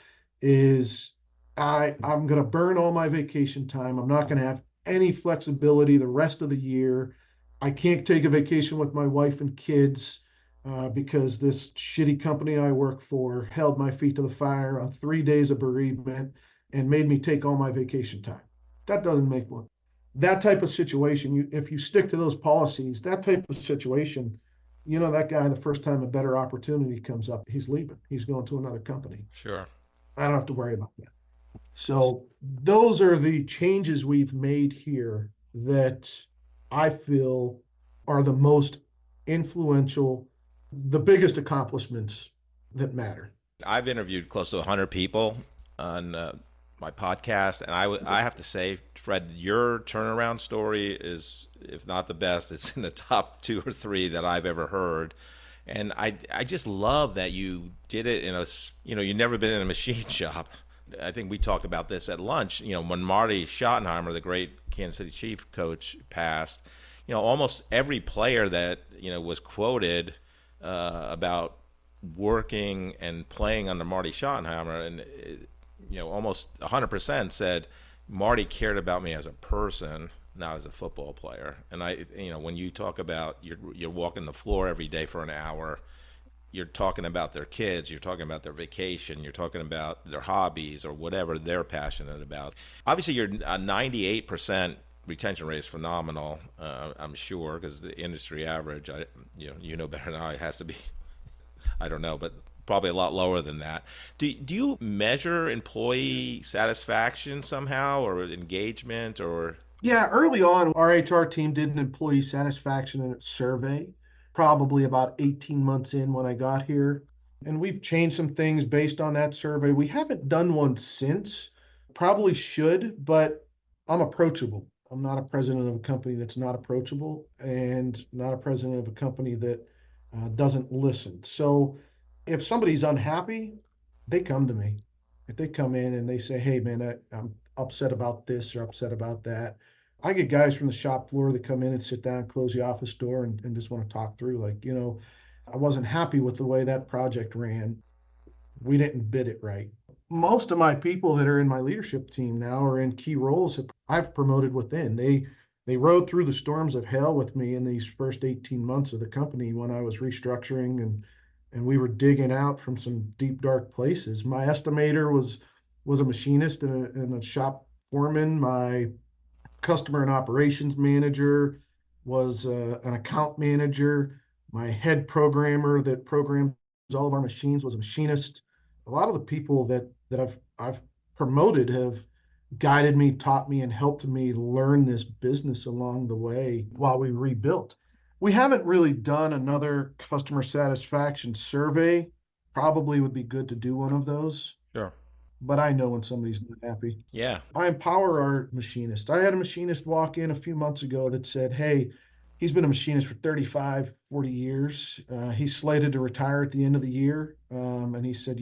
is I'm going to burn all my vacation time. I'm not going to have any flexibility the rest of the year. I can't take a vacation with my wife and kids because this shitty company I work for held my feet to the fire on 3 days of bereavement and made me take all my vacation time. That doesn't make one. That type of situation, if you stick to those policies, that type of situation, that guy, the first time a better opportunity comes up, he's leaving. He's going to another company. Sure. I don't have to worry about that. So those are the changes we've made here that I feel are the most influential, the biggest accomplishments that matter. I've interviewed close to 100 people on my podcast, and I have to say, Fred, your turnaround story is, if not the best, it's in the top 2 or 3 that I've ever heard. And I just love that you did it in you've never been in a machine shop. I think we talked about this at lunch. When Marty Schottenheimer, the great Kansas City Chief coach, passed, almost every player that, was quoted about working and playing under Marty Schottenheimer, and almost 100% said Marty cared about me as a person, not as a football player. And when you talk about you're walking the floor every day for an hour, you're talking about their kids, you're talking about their vacation, you're talking about their hobbies or whatever they're passionate about. Obviously, your 98% retention rate is phenomenal. I'm sure, because the industry average, you know better than I, has to be, I don't know, but probably a lot lower than that. Do you measure employee satisfaction somehow, or engagement, or? Yeah, early on, our HR team did an employee satisfaction survey, probably about 18 months in when I got here. And we've changed some things based on that survey. We haven't done one since, probably should, but I'm approachable. I'm not a president of a company that's not approachable, and not a president of a company that doesn't listen. So if somebody's unhappy, they come to me. If they come in and they say, hey, man, I'm upset about this or upset about that, I get guys from the shop floor that come in and sit down, close the office door, and just want to talk through. Like, I wasn't happy with the way that project ran. We didn't bid it right. Most of my people that are in my leadership team now are in key roles that I've promoted within. They rode through the storms of hell with me in these first 18 months of the company when I was restructuring and we were digging out from some deep, dark places. My estimator was a machinist and a shop foreman. My customer and operations manager was an account manager. My head programmer that programs all of our machines was a machinist. A lot of the people that I've promoted have guided me, taught me, and helped me learn this business along the way while we rebuilt. We haven't really done another customer satisfaction survey. Probably would be good to do one of those, Sure. but I know when somebody's not happy. Yeah. I empower our machinist. I had a machinist walk in a few months ago that said, hey, he's been a machinist for 35, 40 years. He's slated to retire at the end of the year. And he said,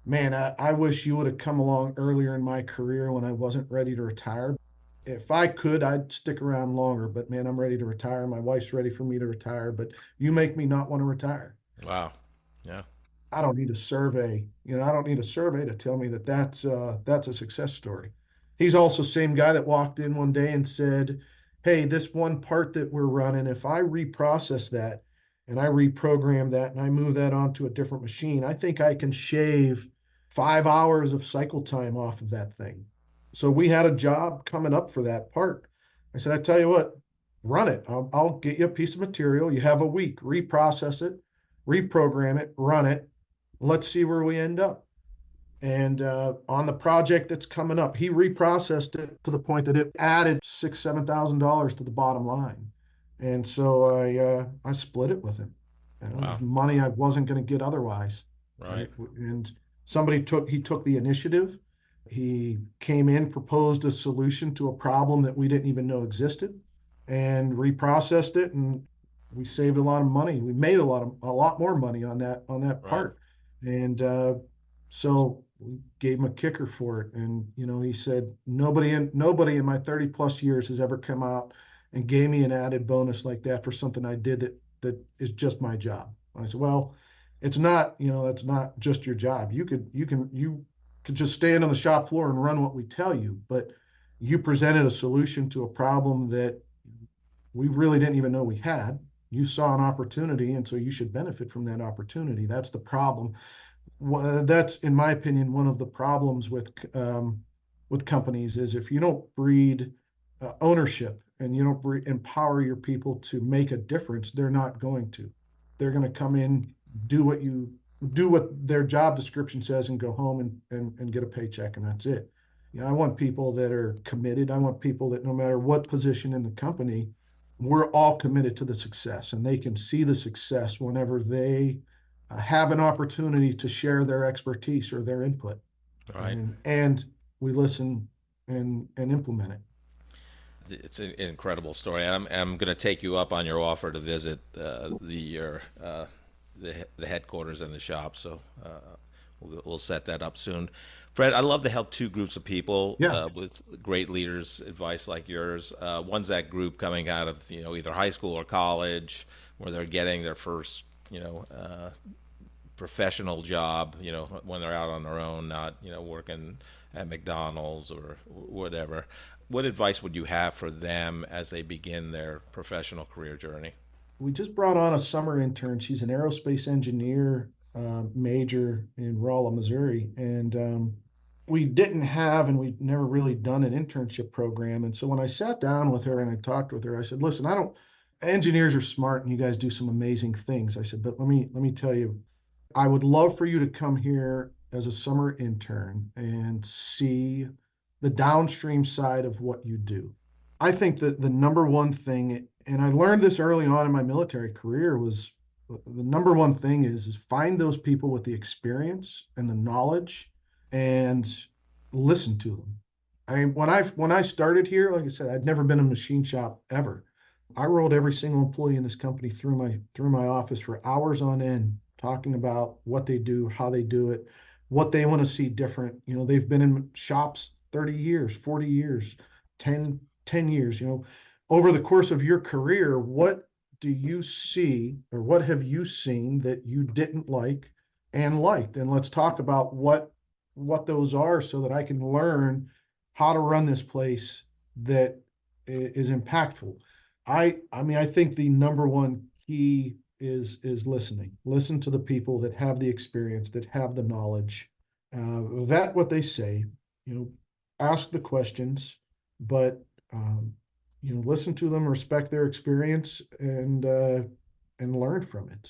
man, I wish you would have come along earlier in my career when I wasn't ready to retire. If I could, I'd stick around longer, but man, I'm ready to retire. My wife's ready for me to retire, but you make me not want to retire. Wow. Yeah. I don't need a survey. I don't need a survey to tell me that that's a success story. He's also the same guy that walked in one day and said, hey, this one part that we're running, if I reprocess that and I reprogram that and I move that onto a different machine, I think I can shave 5 hours of cycle time off of that thing. So we had a job coming up for that part. I said, I tell you what, run it. I'll get you a piece of material. You have a week, reprocess it, reprogram it, run it. Let's see where we end up. And on the project that's coming up, he reprocessed it to the point that it added $6,000-7,000 to the bottom line. And so I split it with him. It was money I wasn't going to get otherwise. Right. And he took the initiative. He came in, proposed a solution to a problem that we didn't even know existed, and reprocessed it, and we saved a lot of money. We made a lot more money on that part. And so we gave him a kicker for it. And he said nobody in my 30 plus years has ever come out and gave me an added bonus like that for something I did that is just my job. And I said, well, it's not, that's not just your job. You could just stand on the shop floor and run what we tell you, but you presented a solution to a problem that we really didn't even know we had. You saw an opportunity, and so you should benefit from that opportunity. That's the problem. That's, in my opinion, one of the problems with companies is if you don't breed ownership and you don't empower your people to make a difference, they're not going to. They're going to come in, do what their job description says, and go home and get a paycheck, and that's it. I want people that are committed. I want people that no matter what position in the company, we're all committed to the success, and they can see the success whenever they have an opportunity to share their expertise or their input. Right. And we listen and implement it. It's an incredible story. I'm going to take you up on your offer to visit the headquarters and the shop. So we'll set that up soon. Fred, I love to help two groups of people with great leaders' advice like yours. One's that group coming out of either high school or college, where they're getting their first professional job. When they're out on their own, not working at McDonald's or whatever. What advice would you have for them as they begin their professional career journey? We just brought on a summer intern. She's an aerospace engineer major in Rolla, Missouri, and we didn't have, and we'd never really done an internship program. And so when I sat down with her and I talked with her, I said, "Listen, engineers are smart, and you guys do some amazing things." I said, "But let me tell you, I would love for you to come here as a summer intern and see the downstream side of what you do." I think that the number one thing, and I learned this early on in my military career, was the number one thing is find those people with the experience and the knowledge and listen to them. When I started here, like I said, I'd never been in a machine shop ever. I rolled every single employee in this company through my office for hours on end, talking about what they do, how they do it, what they want to see different. They've been in shops 30 years, 40 years, 10 years. Over the course of your career, what do you see, or what have you seen that you didn't like and liked? And let's talk about what those are, so that I can learn how to run this place that is impactful. I think the number one key is listening. Listen to the people that have the experience, that have the knowledge. Vet what they say. Ask the questions, but listen to them, respect their experience, and learn from it.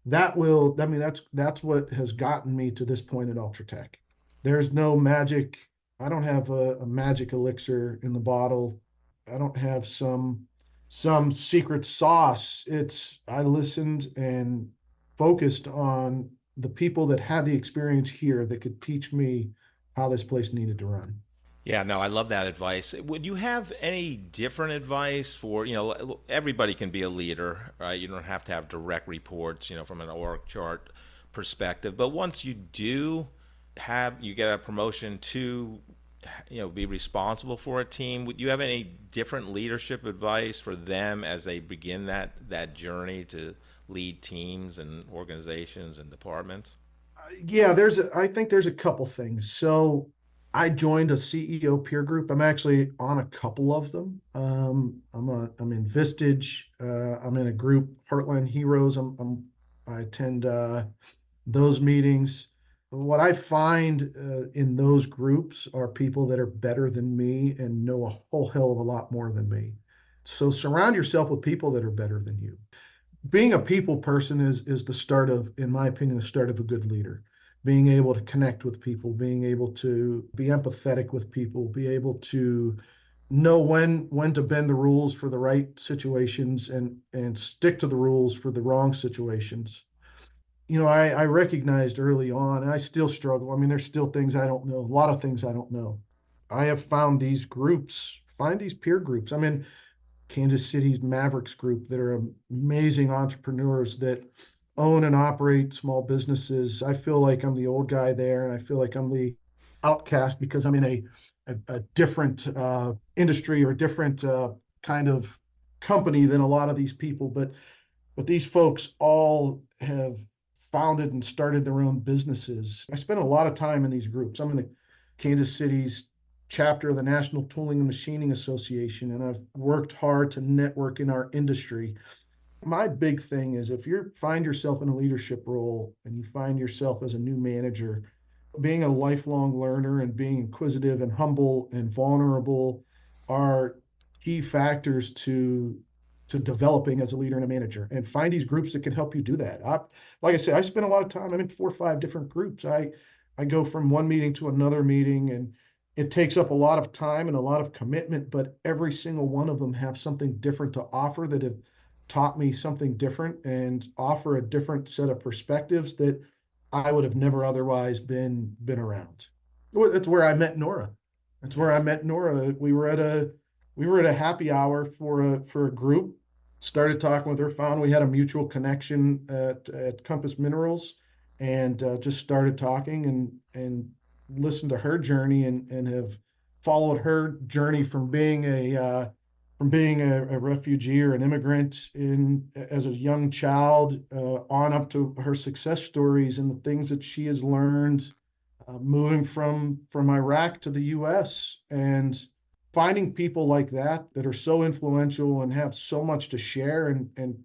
That's what has gotten me to this point at Ultratech. There's no magic. I don't have a magic elixir in the bottle. I don't have some secret sauce. I listened and focused on the people that had the experience here that could teach me how this place needed to run. Yeah, no, I love that advice. Would you have any different advice for, everybody can be a leader, right? You don't have to have direct reports, from an org chart perspective. But once you do you get a promotion to, be responsible for a team, would you have any different leadership advice for them as they begin that journey to lead teams and organizations and departments? Yeah, I think there's a couple things. So I joined a CEO peer group. I'm actually on a couple of them. I'm in Vistage. I'm in a group, Heartland Heroes. I attend those meetings. What I find in those groups are people that are better than me and know a whole hell of a lot more than me. So surround yourself with people that are better than you. Being a people person is the start of, in my opinion, the start of a good leader. Being able to connect with people, being able to be empathetic with people, be able to know when to bend the rules for the right situations and stick to the rules for the wrong situations. I recognized early on, and I still struggle. I mean, there's still things I don't know, a lot of things I don't know. I have found find these peer groups. I'm in Kansas City's Mavericks group that are amazing entrepreneurs that own and operate small businesses. I feel like I'm the old guy there, and I feel like I'm the outcast because I'm in a different industry or different kind of company than a lot of these people, but these folks all have founded and started their own businesses. I spent a lot of time in these groups. I'm in the Kansas City's chapter of the National Tooling and Machining Association, and I've worked hard to network in our industry. My big thing is if you find yourself in a leadership role and you find yourself as a new manager, being a lifelong learner and being inquisitive and humble and vulnerable are key factors to developing as a leader and a manager. And find these groups that can help you do that. Like I said, I spend a lot of time. I'm in 4 or 5 different groups. I go from one meeting to another meeting, and it takes up a lot of time and a lot of commitment. But every single one of them have something different to offer that have taught me something different and offer a different set of perspectives that I would have never otherwise been around. Well, that's where I met Nora. That's where I met Nora. We were at a happy hour for a group. Started talking with her. Found we had a mutual connection at Compass Minerals, and just started talking and listened to her journey and have followed her journey from being a refugee or an immigrant as a young child on up to her success stories and the things that she has learned moving from Iraq to the U.S. and finding people like that are so influential and have so much to share and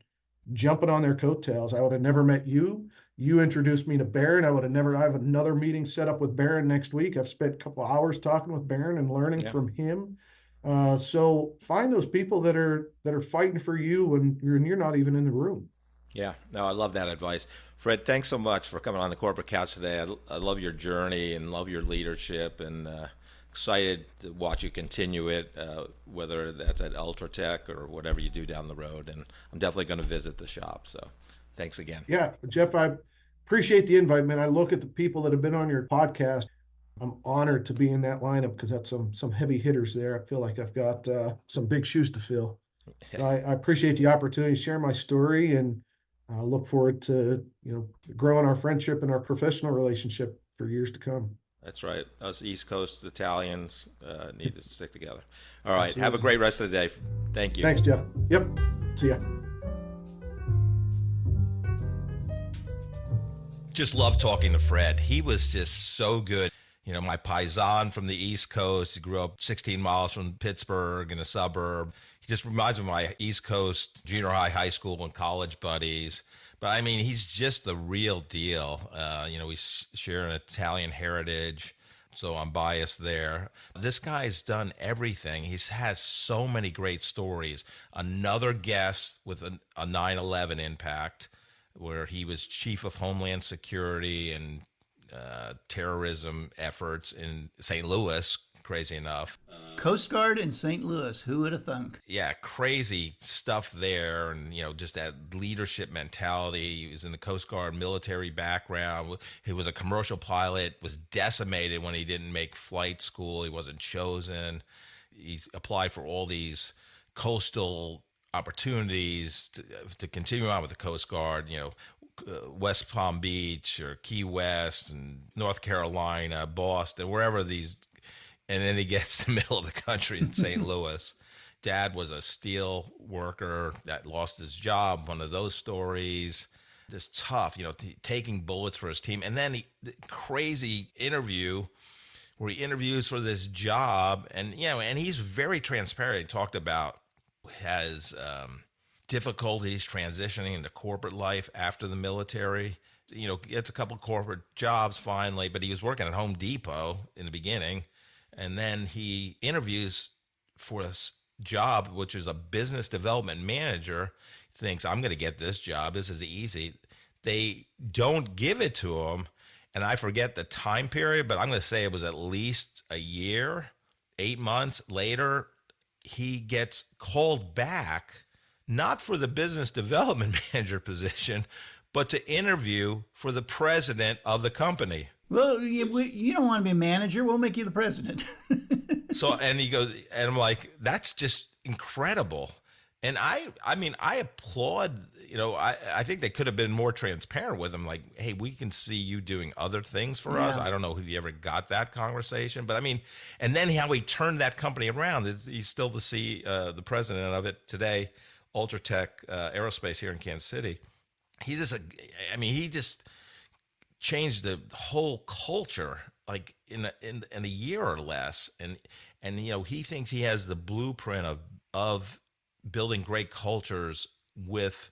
jumping on their coattails. I would have never met you. You introduced me to Baron. I have another meeting set up with Baron next week. I've spent a couple hours talking with Baron and learning from him. So find those people that are fighting for you when you're not even in the room. Yeah, no, I love that advice. Fred, thanks so much for coming on the Corporate Couch today. I love your journey and love your leadership, and excited to watch you continue it, whether that's at Ultratech or whatever you do down the road. And I'm definitely going to visit the shop. So thanks again. Yeah, Jeff, I appreciate the invite, man. I look at the people that have been on your podcast. I'm honored to be in that lineup because that's some heavy hitters there. I feel like I've got some big shoes to fill. I appreciate the opportunity to share my story, and look forward to growing our friendship and our professional relationship for years to come. That's right. Us East Coast Italians need to stick together. All right. Absolutely. Have a great rest of the day. Thank you. Thanks, Jeff. Yep. See ya. Just love talking to Fred. He was just so good. My paisan from the East Coast. He grew up 16 miles from Pittsburgh in a suburb. He just reminds me of my East Coast junior high school, and college buddies. But I mean, he's just the real deal. We share an Italian heritage, so I'm biased there. This guy's done everything. He has so many great stories. Another guest with a 9/11 impact, where he was chief of Homeland Security and terrorism efforts in St. Louis, crazy enough. Coast Guard in St. Louis, who would have thunk? Yeah, crazy stuff there, and just that leadership mentality. He was in the Coast Guard military background. He was a commercial pilot, was decimated when he didn't make flight school. He wasn't chosen. He applied for all these coastal opportunities to continue on with the Coast Guard, West Palm Beach or Key West and North Carolina, Boston, wherever these. And then he gets to the middle of the country in St. Louis. Dad was a steel worker that lost his job. One of those stories. Just tough, taking bullets for his team. And then the crazy interview where he interviews for this job. And, and he's very transparent. He talked about his difficulties transitioning into corporate life after the military. Gets a couple of corporate jobs finally, but he was working at Home Depot in the beginning. And then he interviews for this job, which is a business development manager. He thinks, I'm going to get this job. This is easy. They don't give it to him. And I forget the time period, but I'm going to say it was at least a year, 8 months later, he gets called back, not for the business development manager position, but to interview for the president of the company. Well, you don't want to be a manager. We'll make you the president. And he goes, and I'm like, that's just incredible. And I mean, I applaud, I think they could have been more transparent with him. Like, hey, we can see you doing other things for us. Yeah. I don't know if you ever got that conversation, but I mean, and then how he turned that company around. He's still the president of it today, Ultratech Aerospace here in Kansas City. He's just he just changed the whole culture like in a year or less. And he thinks he has the blueprint of building great cultures with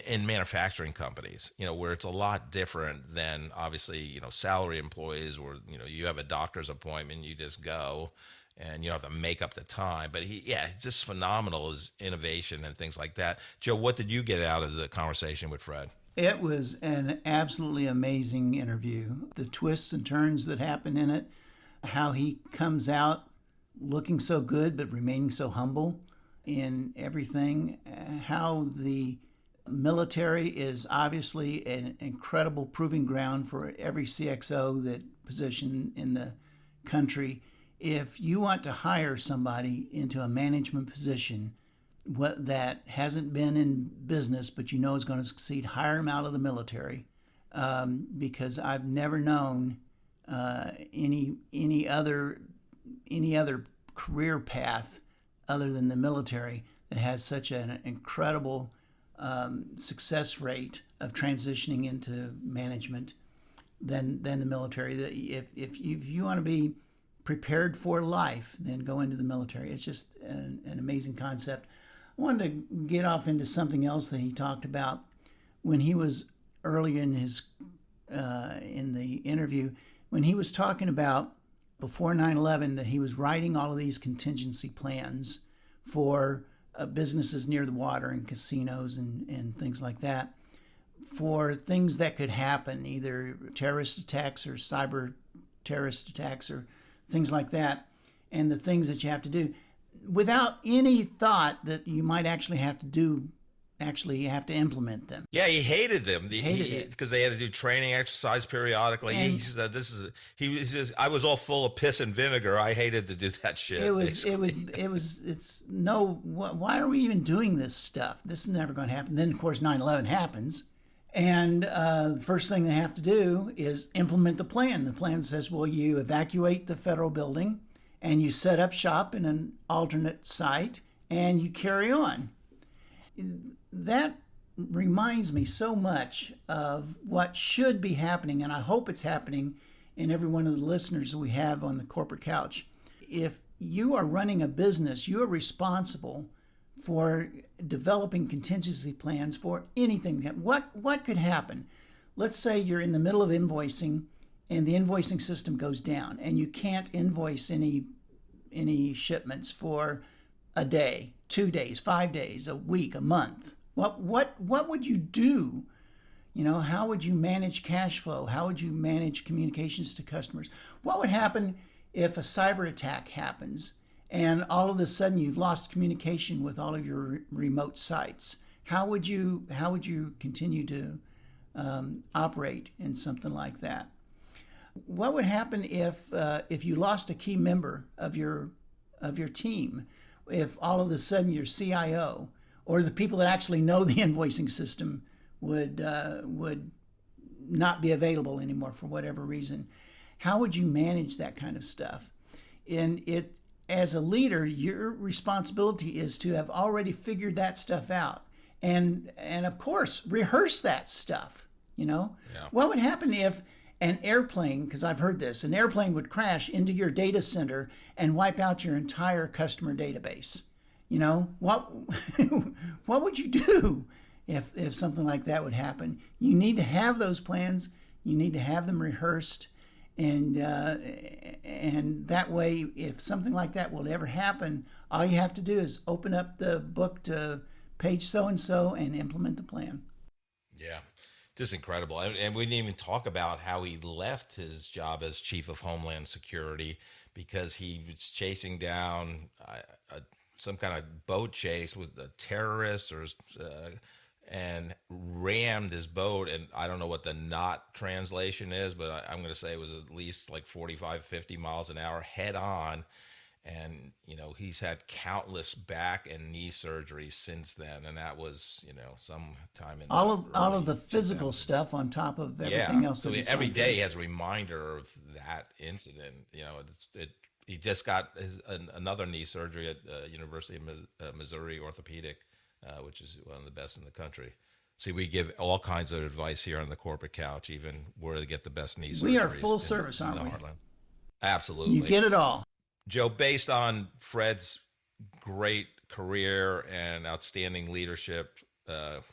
in manufacturing companies, where it's a lot different than obviously, salary employees where, you have a doctor's appointment, you just go and you don't have to make up the time. But it's just phenomenal, his innovation and things like that. Joe, what did you get out of the conversation with Fred? It was an absolutely amazing interview. The twists and turns that happen in it, how he comes out looking so good but remaining so humble in everything, how the military is obviously an incredible proving ground for every CXO that position in the country. If you want to hire somebody into a management position that hasn't been in business but is going to succeed, hire them out of the military, because I've never known any other career path other than the military that has such an incredible success rate of transitioning into management than the military. That if you want to be prepared for life, then go into the military. It's just an amazing concept. I wanted to get off into something else that he talked about when he was early in his in the interview, when he was talking about before 9/11 that he was writing all of these contingency plans for businesses near the water and casinos and things like that, for things that could happen, either terrorist attacks or cyber terrorist attacks or things like that, and the things that you have to do without any thought that you might actually have to implement them. Yeah, he hated them. Hated it. Because they had to do training exercise periodically. And he said, he says, I was all full of piss and vinegar. I hated to do that shit. Why are we even doing this stuff? This is never going to happen. Then, of course, 9/11 happens. And the first thing they have to do is implement the plan. The plan says, well, you evacuate the federal building and you set up shop in an alternate site and you carry on. That reminds me so much of what should be happening, and I hope it's happening in every one of the listeners that we have on the Corporate Couch. If you are running a business, you are responsible for developing contingency plans for anything. What could happen? Let's say you're in the middle of invoicing and the invoicing system goes down and you can't invoice any shipments for a day, 2 days, 5 days, a week, a month. What would you do? How would you manage cash flow? How would you manage communications to customers? What would happen if a cyber attack happens and all of a sudden you've lost communication with all of your remote sites? How would you continue to operate in something like that? What would happen if you lost a key member of your team? If all of a sudden your CIO or the people that actually know the invoicing system would not be available anymore for whatever reason, how would you manage that kind of stuff? And as a leader, your responsibility is to have already figured that stuff out, and of course rehearse that stuff. Yeah. What would happen if an airplane, because I've heard this, an airplane would crash into your data center and wipe out your entire customer database? What would you do if something like that would happen? You need to have those plans. You need to have them rehearsed, and that way, if something like that will ever happen, all you have to do is open up the book to page so and so and implement the plan. Yeah. Just incredible. And we didn't even talk about how he left his job as chief of Homeland Security because he was chasing down some kind of boat chase with a terrorist and rammed his boat. And I don't know what the not translation is, but I'm going to say it was at least like 45, 50 miles an hour head on. And, he's had countless back and knee surgeries since then. And that was, sometime in all of the physical stuff on top of everything else. So that he's every gone day through. he has a reminder of that incident. He just got another knee surgery at University of Missouri Orthopedic, which is one of the best in the country. See, we give all kinds of advice here on the Corporate Couch, even where to get the best knee surgeries. We are full service, aren't we? Heartland. Absolutely. You get it all. Joe, based on Fred's great career and outstanding leadership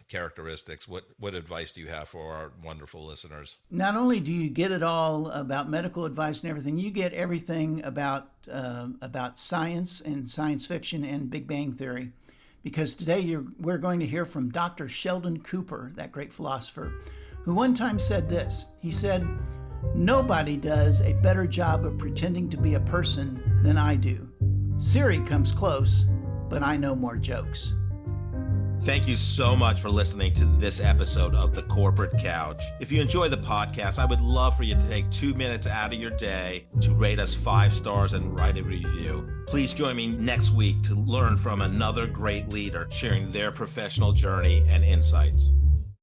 characteristics, what advice do you have for our wonderful listeners? Not only do you get it all about medical advice and everything, you get everything about science and science fiction and Big Bang Theory. Because today we're going to hear from Dr. Sheldon Cooper, that great philosopher, who one time said this. He said, "Nobody does a better job of pretending to be a person than I do. Siri comes close, but I know more jokes." Thank you so much for listening to this episode of The Corporate Couch. If you enjoy the podcast, I would love for you to take 2 minutes out of your day to rate us 5 stars and write a review. Please join me next week to learn from another great leader sharing their professional journey and insights.